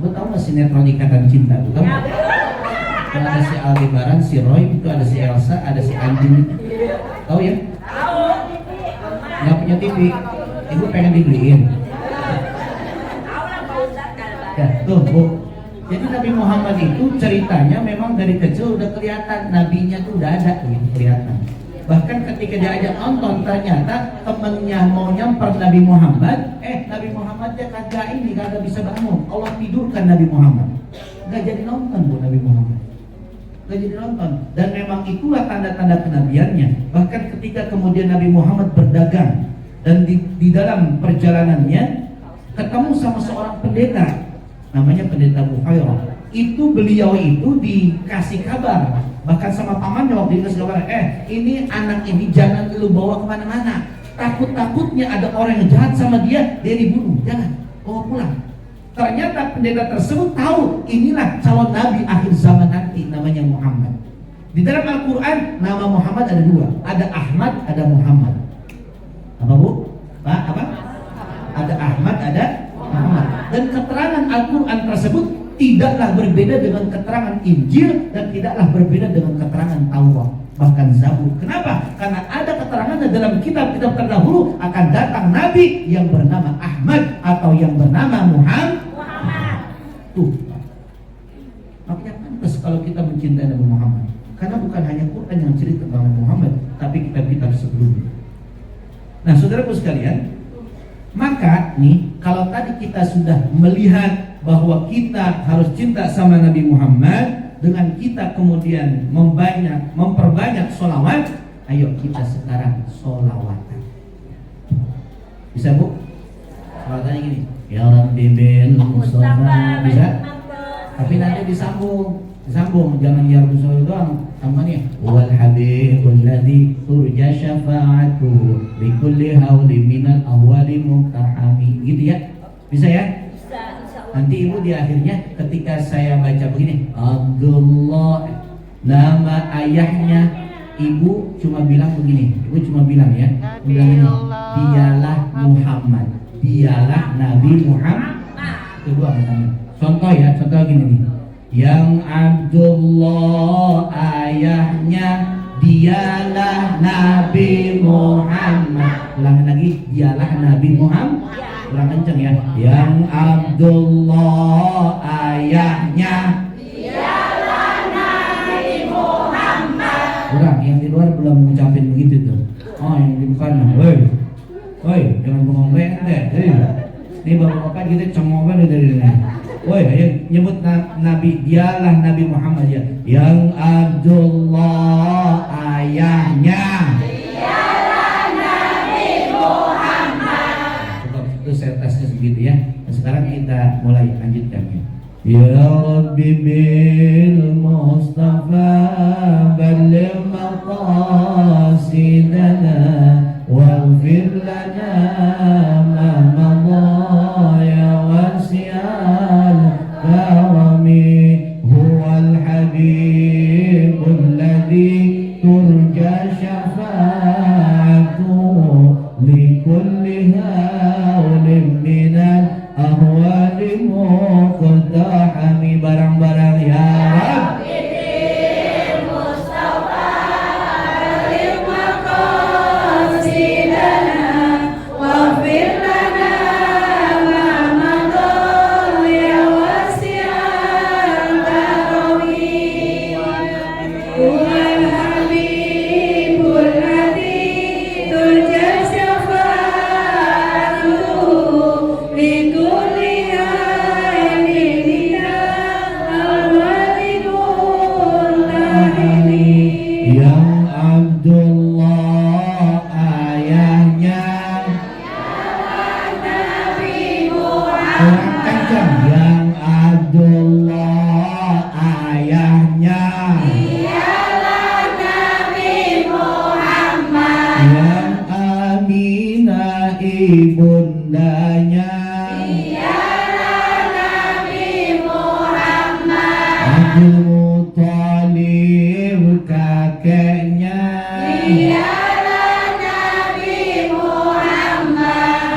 Ibu tahu nggak sinetron Ikatan Cinta? Bu tahu? Kalau ada si Aldebaran, si Roy, itu ada si Elsa, ada si Andin. Tahu ya? Tahu. Nggak punya TV, Ibu pengen dibeliin. Tahu lah Pak Ustadz kan. Ya, tuh Bu. Jadi Nabi Muhammad itu ceritanya memang dari kecil udah kelihatan, nabinya tuh udah ada gitu kelihatan. Bahkan ketika diajak nonton ternyata temennya mau nyamper Nabi Muhammad, Nabi Muhammad dia kagak bisa bangun. Allah tidurkan Nabi Muhammad. Nggak jadi nonton Bu Nabi Muhammad. Nggak jadi nonton. Dan memang itulah tanda-tanda kenabiannya. Bahkan ketika kemudian Nabi Muhammad berdagang dan di dalam perjalanannya ketemu sama seorang pendeta namanya pendeta Buhairah. Itu beliau itu dikasih kabar, bahkan sama pamannya waktu itu dikasih kabar, ini anak ini jangan lu bawa kemana-mana, takut-takutnya ada orang yang jahat sama dia dibunuh, jangan bawa pulang. Ternyata pendeta tersebut tahu inilah calon nabi akhir zaman nanti, namanya Muhammad. Di dalam Al-Quran nama Muhammad ada dua, ada Ahmad, ada Muhammad. Apa Bu? Pak, apa? Ada Ahmad, ada Muhammad. Dan keterangan Al-Quran tersebut tidaklah berbeda dengan keterangan Injil dan tidaklah berbeda dengan keterangan Taurat, bahkan Zabur. Kenapa? Karena ada keterangannya dalam kitab-kitab terdahulu akan datang Nabi yang bernama Ahmad atau yang bernama Muhammad. Tuh, makanya pantas kalau kita mencintai Nabi Muhammad, karena bukan hanya Quran yang cerita tentang Muhammad, tapi kitab-kitab sebelumnya. Nah, saudaraku sekalian, maka nih kalau tadi kita sudah melihat bahwa kita harus cinta sama Nabi Muhammad dengan kita kemudian memperbanyak sholawat, Ayo kita sekarang sholawatan. Bisa bu? Sholawatannya gini. Ya Rabbi bil Mustafa. Bisa? Tapi nanti disambung. Jangan ya Rasulullah doang. Tambahnya wal habibul ladzi turja syafa'atu bi kulli haulin minal ahwali muqtahami. Gitu ya? Bisa ya? Nanti ibu di akhirnya ketika saya baca begini, Abdullah, nama ayahnya, ibu cuma bilang begini. Ibu cuma bilang ya, bilang ini, dialah Muhammad, dialah Nabi Muhammad. Kedua namanya. Contoh ya, contoh gini nih. Yang Abdullah ayahnya, dialah Nabi Muhammad. Ulangi lagi, dialah Nabi Muhammad. Kurang kenceng ya. Yang Abdullah ayahnya, dialah Nabi Muhammad. Kurang, yang di luar belum mengucapin begitu tuh. Oh, yang di depan, woi, jangan bengong deh. Ini bapak-bapak kita cengong dari ini. Woi, ayo nyebut Nabi, dialah Nabi Muhammad ya. Yang Abdullah ayahnya, saya tesnya segitu ya. Nah, sekarang kita mulai lanjutkan ya. Ya Rabbi bil Mustafa balligh maqasidana waghfir lana ma madha ya wasi'al karami huwal habibul ladzi turja syafa'atuhu likulli minal ahwali muqtahami. Barang-barang ya Rabbi Mustafa balligh maqasidana waghfir lana ma madha ya wasi'al karami huwal habibul ladzi turja ibundanya, dialah Nabi Muhammad. Abdul Muthalib kakeknya, dialah Nabi Muhammad.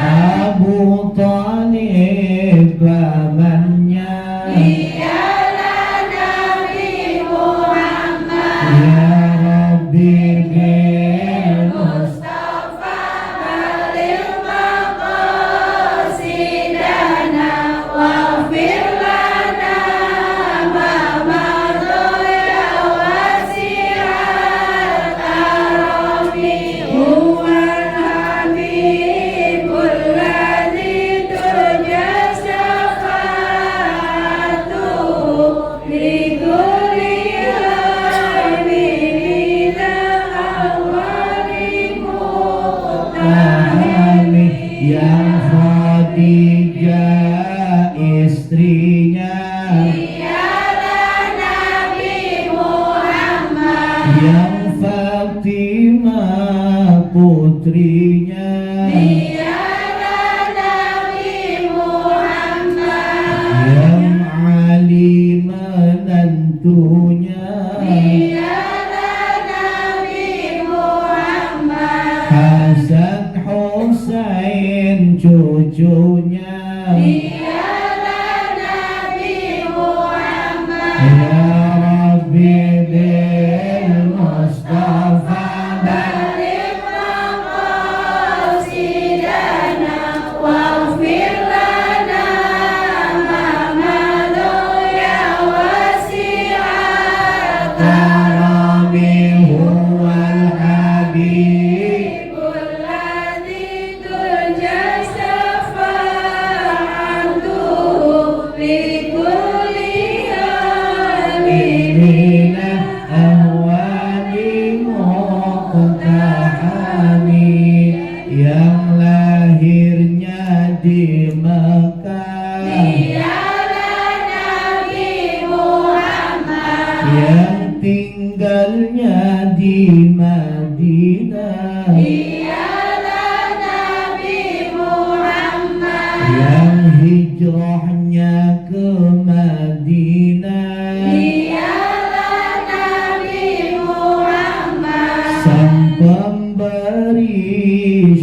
Abu Thalib pamannya, dialah Nabi Muhammad. Ya Rabbi bil Mustafa balligh maqasidana waghfir lana ma madha ya wasi'al karami huwal habibul ladzi turja syafa'atuhu likulli habibin awwali muqtahami. Yang Khadijah istrinya, dialah Nabi Muhammad. Yang Fatimah putrinya, dialah Nabi Muhammad. Yang Ali menantunya, dialah Nabi Muhammad. Hasan Husain cucunya, dialah Nabi Muhammad. Ya Rabbi bil Mustafa balligh maqasidana waghfir lana ma madha ya wasi'al karami huwal habibul ladzi turja syafa'atuhu likulli tinggalnya di Madinah. Dialah Nabi Muhammad. Yang hijrahnya ke Madinah. Dialah Nabi Muhammad. Sang pemberi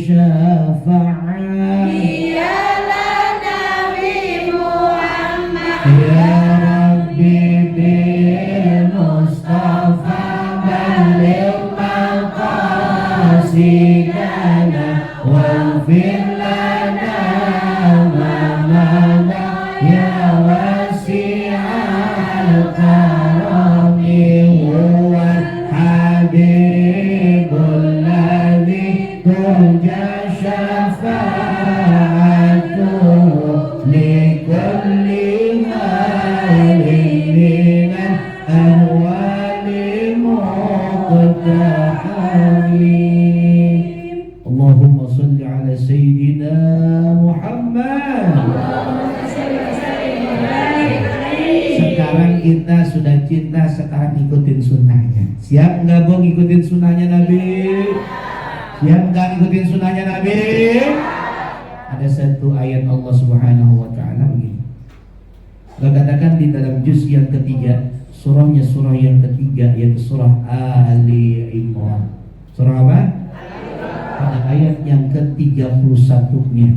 syafaat. Dialah Nabi Muhammad. Ya Rabbi bil Mustafa balligh maqasidana waghfir lana ma mada ya wasi'al karami huwal habibul ladzi turja syafa'atuhu likulli halin minal ahwali muqtahami. Allahumma salli ala Sayyidina Muhammad. Sekarang kita sudah cinta, sekarang ikutin sunnahnya. Siap nggak Bang ikutin sunnahnya Nabi? Siap nggak ikutin sunnahnya Nabi? Ada satu ayat Allah Subhanahu wa taala begini. Allah katakan di dalam juz yang ketiga, surah yang ketiga yaitu surah Ali Imran. Surah apa? Pada ayat yang ke-31-nya.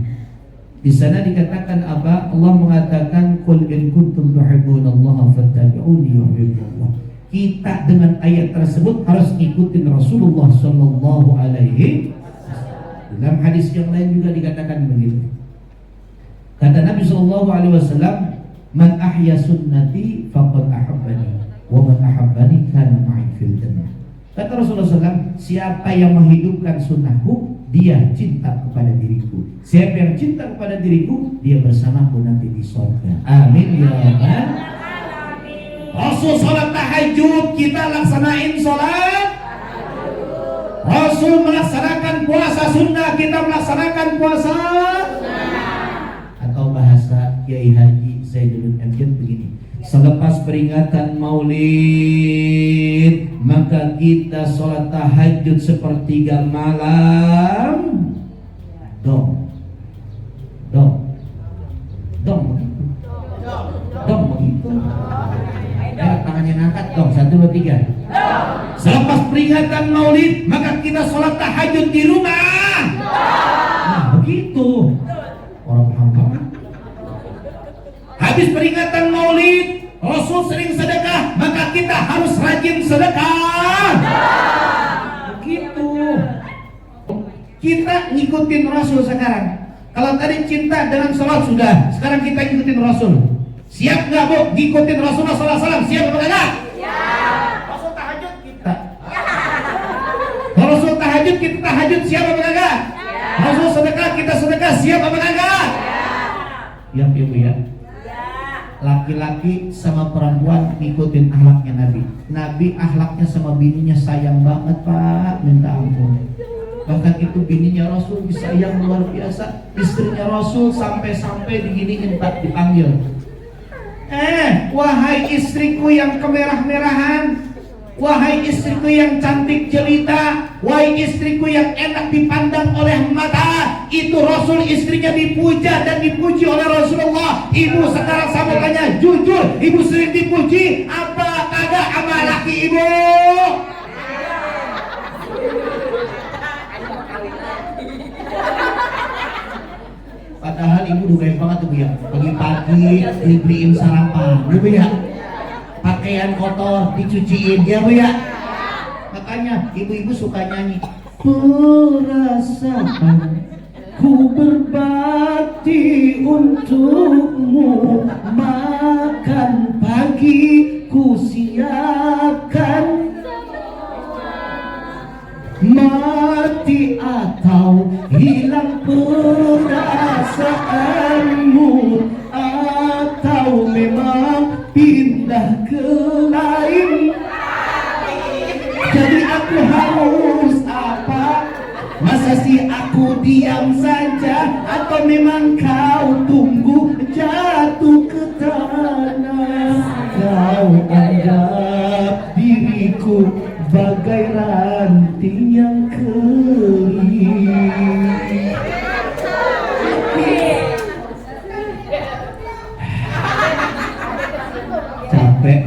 Di sana dikatakan apa? Allah mengatakan qul in kuntum tuhibbunallaha fattabi'uni yuhibbukumullah. Kita dengan ayat tersebut harus ikutin Rasulullah sallallahu alaihi wasallam. Dalam hadis yang lain juga dikatakan begitu. Kata Nabi sallallahu alaihi wasallam, "Man ahya sunnati faqad ahabbani, wa man ahabbani kana ma'i fil jannah." Kata Rasulullah SAW, siapa yang menghidupkan sunnahku, dia cinta kepada diriku. Siapa yang cinta kepada diriku, dia bersamaku nanti di surga. Amin ya Rabbal. Rasul sholat tahajud, kita laksanain sholat. Rasul melaksanakan puasa sunnah, kita melaksanakan puasa. Atau bahasa Kiai Haji Zainuddin Abidin begini. Selepas peringatan Maulid, maka kita sholat tahajud sepertiga malam. Dong begitu. Tangannya ngangkat dong, 1, 2, 3. Selepas peringatan Maulid, maka kita sholat tahajud di rumah. Nah begitu. Orang paham banget. Habis peringatan Maulid, Rasul sering sedekah, maka kita harus rajin sedekah. Begitu. Kita ngikutin Rasul sekarang. Kalau tadi cinta dengan sholat sudah, sekarang kita ngikutin Rasul. Siap nggak Bu? Ngikutin Rasulullah SAW. Siap apa enggak? Siap. Rasul tahajud kita. Rasul tahajud kita tahajud. Siap apa enggak? Rasul sedekah kita sedekah. Siap apa enggak? Siap ya Bu ya. Laki-laki sama perempuan ngikutin akhlaknya Nabi. Nabi akhlaknya sama bininya sayang banget Pak, minta ampun. Bahkan itu bininya Rasul disayang luar biasa. Istrinya Rasul sampai-sampai diginiin Pak, dipanggil. Wahai istriku yang kemerah-merahan, wahai istriku yang cantik jelita, wahai istriku yang enak dipandang oleh mata. Itu Rasul istrinya dipuja dan dipuji oleh Rasulullah. Ibu sekarang sama tanya, jujur ibu sering dipuji apa kagak sama laki ibu? Padahal ibu udah baik banget tuh ya. Pagi-pagi dibeliin sarapan, Bu ya. Pakaian kotor dicuciin ya Bu ya. Makanya ibu-ibu suka nyanyi. Perasakan ku berbakti untukmu, makan pagi ku siapkan, mati atau hilang perasaanmu, atau memang pindah ke lain. Jadi aku harus apa? Masa sih aku diam saja? Atau memang kau tunggu jatuh ke tanah? Kau anggap diri ranting yang kering. Capek.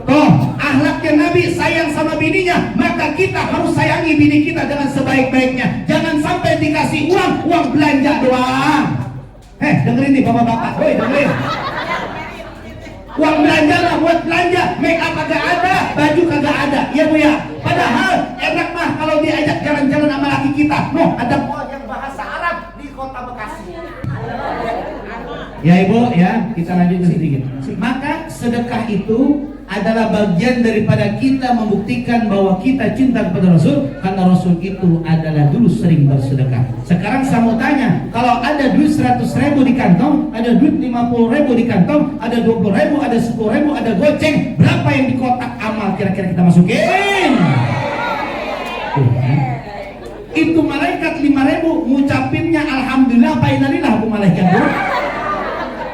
Toh, akhlaknya Nabi sayang sama bininya, maka kita harus sayangi bini kita dengan sebaik-baiknya. Jangan sampai dikasih uang belanja doang. Dengerin nih bapak-bapak, woi dengerin. Uang belanja lah buat belanja, make up kagak ada, baju kagak ada, ya bu ya. Padahal enak mah kalau diajak jalan-jalan sama laki kita. Ada mall yang bahasa Arab di kota Bekasi. Ya ibu ya, kita lanjutkan sedikit. Maka sedekah itu adalah bagian daripada kita membuktikan bahwa kita cinta kepada Rasul, karena Rasul itu adalah dulu sering bersedekah. Sekarang saya mau tanya, kalau ada duit 100.000 di kantong, ada duit 50.000 di kantong, ada 20.000, ada 10.000, ada goceng, berapa yang di kotak amal kira-kira kita masukin? Itu malaikat 5.000 ngucapinnya alhamdulillah apa innalillah bu malaikat bu?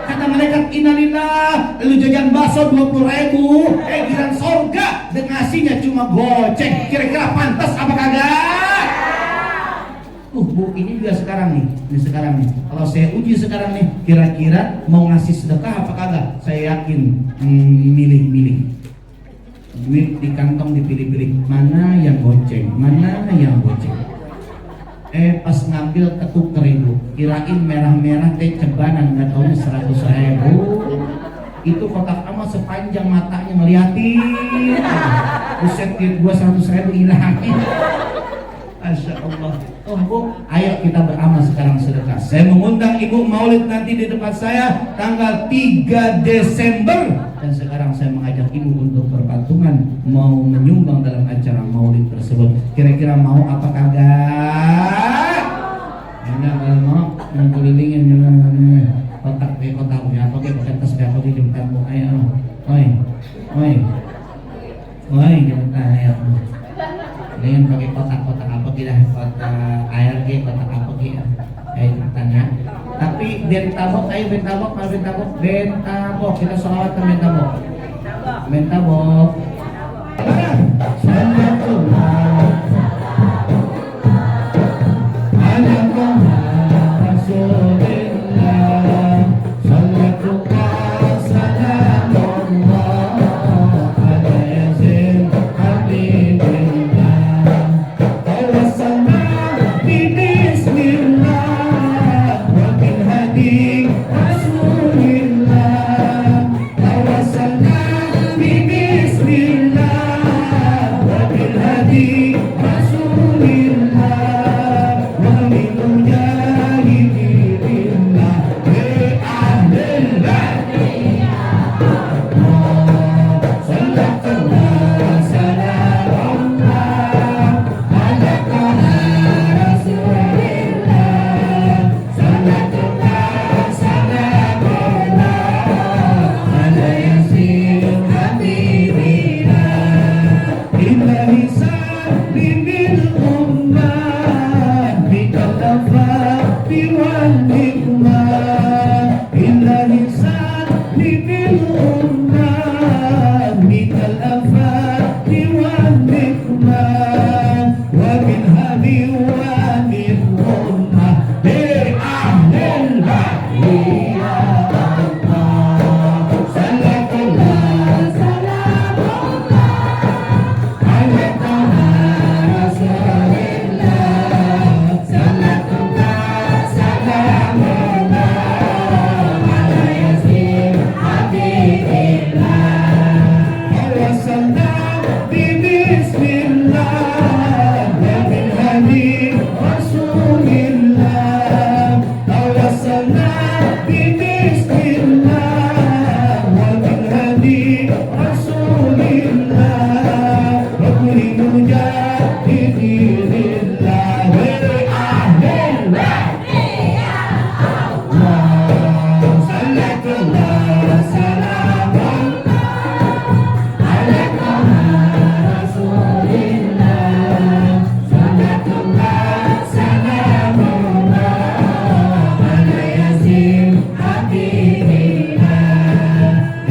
Kata malaikat innalillah, lu jajan bakso 20.000, giliran sorga dan ngasihnya cuma goceng, kira-kira pantas apa kagak? Bu, ini juga sekarang nih, kalau saya uji sekarang nih, kira-kira mau ngasih sedekah apa kagak? Saya yakin milih-milih. Duit di kantong dipilih-pilih, mana yang goceng, mana yang goceng. Pas ngambil ketuker ibu, kirain merah-merah teh cebanan, nggak tahu 100.000. Itu kotak amal sepanjang matanya ngeliatin. Buset, duit gua 100.000 hilangin. Masya Allah. Bu, ayo kita beramal sekarang sedekah. Saya mengundang ibu maulid nanti di tempat saya tanggal 3 Desember. Dan sekarang saya mengajak ibu untuk berpatungan mau menyumbang dalam acara maulid tersebut. Kira-kira mau apa kagak? Enak kalau mau mengkelilingin kotak kotaknya apa kayak pakai tas apa di depanmu. Ayo, oi, cepetan ayo. Dengan pakai kotak-kotak apa kita, kotak air ke, kotak apa kita, ayo cepetan ya. Tapi bentabok, ayo bentabok, kita sholawat ke bentabok.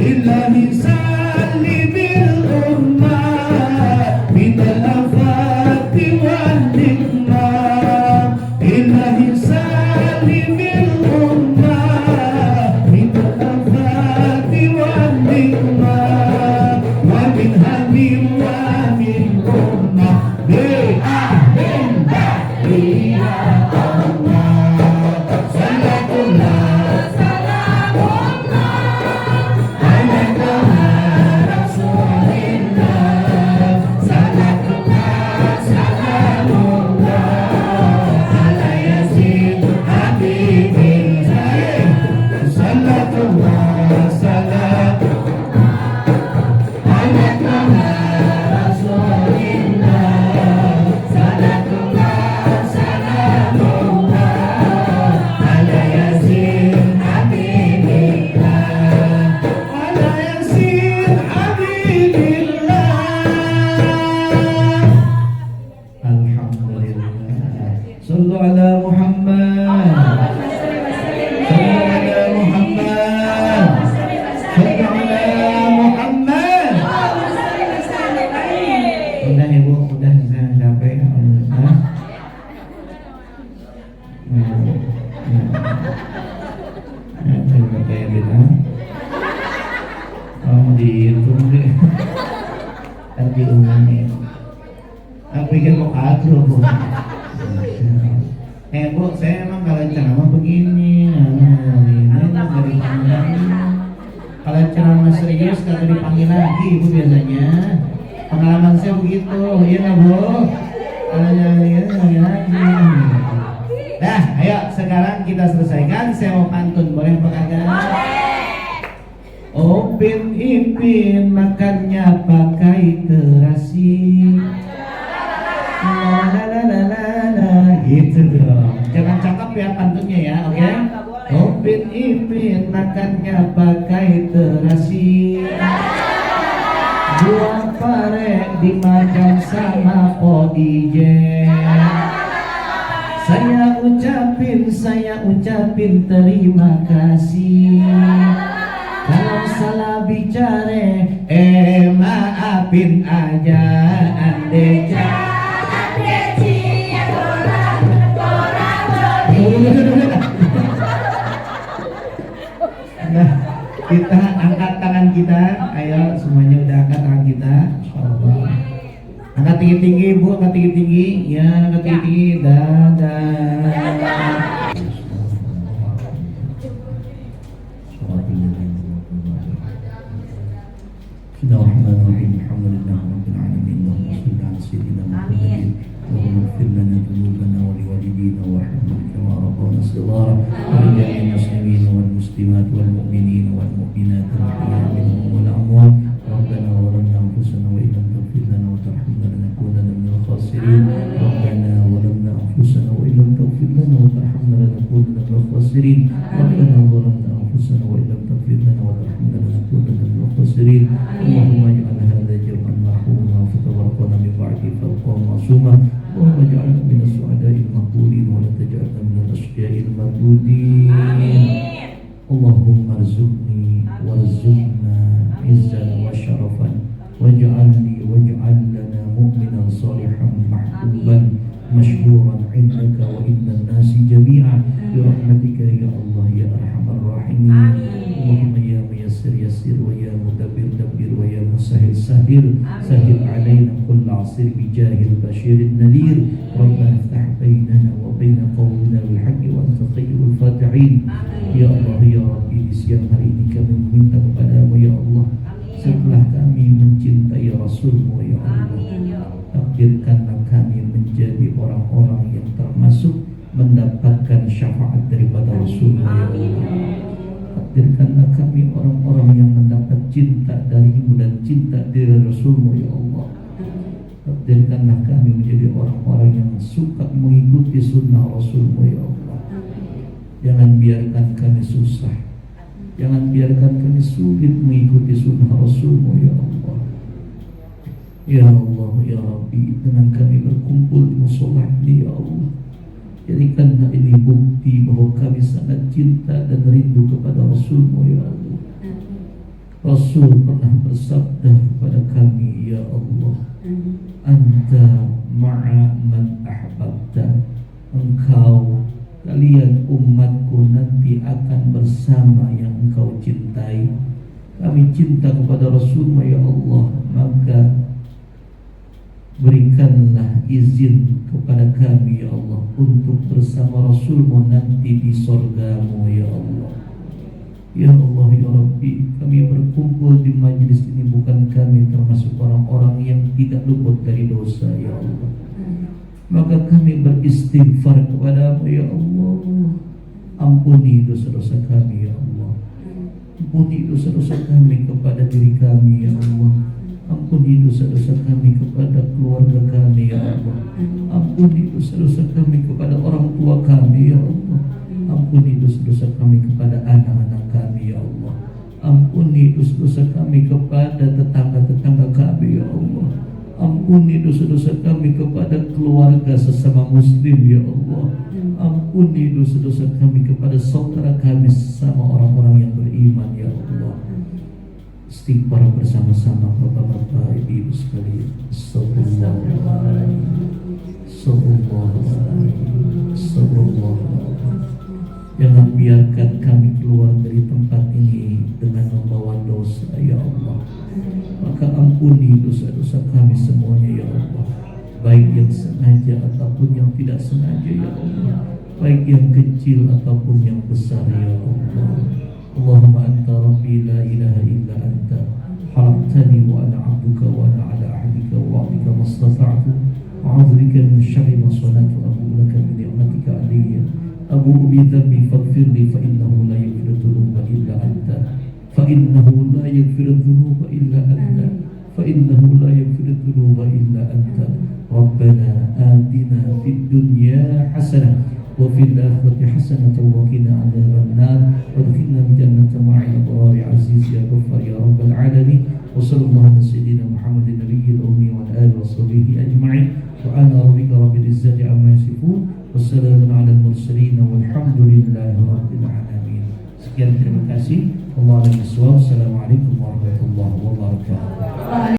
Lillahi salli bil umma bidal Kamu dihitung deh. Kan diumumin. Aku pikir kok agro Bu. Bu, saya emang kalau ceramah begini. Ini dari kalau ceramah serius kagak dipanggil lagi Bu biasanya. Pengalaman saya begitu, iya nggak Bu? Kalau nyanyi lagi. Dah, ayo sekarang kita selesaikan. Saya mau pantun, boleh Pak Kagak? Upin Ipin makannya pakai terasi. La la la la la la, gitu dong. Jangan cakep ya pantunnya ya, oke? Okay? Upin Ipin makannya pakai terasi. Buah pare dimakan sama Podijen. Saya ucapin terima kasih. Kalau salah bicara, maafin aja. Nah, kita angkat tangan kita, ayo semuanya udah angkat tangan kita. Insyaallah. Angkat tinggi-tinggi Bu, angkat tinggi-tinggi. Ya, angkat tinggi-tinggi. Dadah. Bismillahirrahmanirrahim. Alhamdulillah rabbil alamin. Allahumma shalli ala sayyidina Muhammadin. Allahumma ighfir lana dhunubana wa liwalidina warhamna kama rabbana shighara. Wa lil muslimin wal muslimat wal mu'minin wal mu'minat al-ahya'i minhum wal amwat. Rabbana zalamna anfusana wa illam taghfir lana wa tarhamna lanakunanna minal khasirin. Rabbana zalamna anfusana wa illam taghfir lana wa tarhamna lanakunanna minal khasirin. Rabbana zalamna anfusana wa illam taghfir lana wa tarhamna lanakunanna minal khasirin. Allahumma ij'al hadha jam'an marhuma wa tafarraqna min ba'di farqan ma'suma. Allahumma ij'alna minas su'ada'il maqbulin wa la taj'alna minal ashqiya'il mardudin. Allahumma arzuqni warzuqna izzan wa syarafan waj'alni waj'al lana mu'minan salihan mahbuban mashhuran 'indaka wa indan nasi jami'a bi rahmatika ya Allah ya arhamar rahimin. Allahumma ya muyassir yassir wa ya mudabbir dabbir wa ya musahhil sahhil sahhil 'alaina kull 'asir bi jahil bashirin nadhir. Rabbana iftah bainana wa bain qawmina bil haqqi wa anta khairul fatihin. Ya Allah ya Rabbi, di siang hari ini kami meminta kepadamu ya Allah, setelah kami mencintai Rasulmu ya Allah, takdirkanlah kami menjadi orang-orang yang termasuk mendapatkan syafaat daripada Rasulmu ya Allah. Takdirkanlah kami orang-orang yang mendapat cinta darimu dan cinta dari Rasulmu ya Allah. Takdirkanlah kami menjadi orang-orang yang suka mengikuti sunnah Rasulmu ya Allah. Jangan biarkan kami susah, jangan biarkan kami sulit mengikuti sunnah Rasulmu ya Allah. Ya Allah ya Rabbi, dengan kami berkumpul di musola ini ya Allah, jadikanlah ini bukti bahwa kami sangat cinta dan rindu kepada Rasulmu ya Allah. Rasul pernah bersabda kepada kami ya Allah, Anta ma'a man ahbabta, engkau, kalian umatku nanti akan bersama yang engkau cintai. Kami cinta kepada Rasulmu ya Allah, maka berikanlah izin kepada kami ya Allah untuk bersama Rasulmu nanti di surgamu ya Allah. Ya Allah ya Rabbi, kami berkumpul di majlis ini bukan kami termasuk orang-orang yang tidak luput dari dosa ya Allah. Maka kami beristighfar kepadamu ya Allah. Ampuni dosa-dosa kami ya Allah. Ampuni dosa-dosa kami kepada diri kami ya Allah. Ampuni dosa-dosa kami kepada keluarga kami ya Allah. Ampuni dosa-dosa kami kepada orang tua kami ya Allah. Ampuni dosa-dosa kami kepada anak-anak kami ya Allah. Ampuni dosa-dosa kami kepada tetangga-tetangga kami ya Allah. Ampuni dosa-dosa kami kepada keluarga sesama muslim ya Allah. Ampuni dosa-dosa kami kepada saudara kami sesama orang-orang yang beriman ya Allah. Istighfar bersama-sama bapak-bapak, ibu sekalian. Astagfirullahaladzim. Jangan biarkan kami keluar dari tempat ini dengan membawa dosa ya Allah. Maka ampuni dosa-dosa kami semuanya ya Allah, baik yang sengaja ataupun yang tidak sengaja ya Allah, baik yang kecil ataupun yang besar ya Allah. Allahumma anta rabbi la ilaha illa anta khalaqtani wa ana 'abduka wa ana 'ala ahdika wa wa'dika mastata'tu a'udzu bika min syarri ma sana'tu abu laka bi ni'matika 'alayya abu bi dhanbi faghfir li fa innahu la yaghfiru dhunuba illa anta فإنه لا يغفر الذنوب إلا أنت فإنه لا يغفر الذنوب إلا أنت ربنا آتنا في الدنيا حسنة وفي الآخرة حسنة وقنا عذاب النار وادخلنا الجنة مع الأبرار عزيز يا غفار يا رب العالمين وصلى الله على سيدنا محمد النبي الأمي وعلى آله وصحبه أجمعين وعلى ربك رب العزة عما يصفون والسلام على المرسلين والحمد لله رب العالمين. Sekian, terima kasih. Wassalamualaikum warahmatullahi wabarakatuh.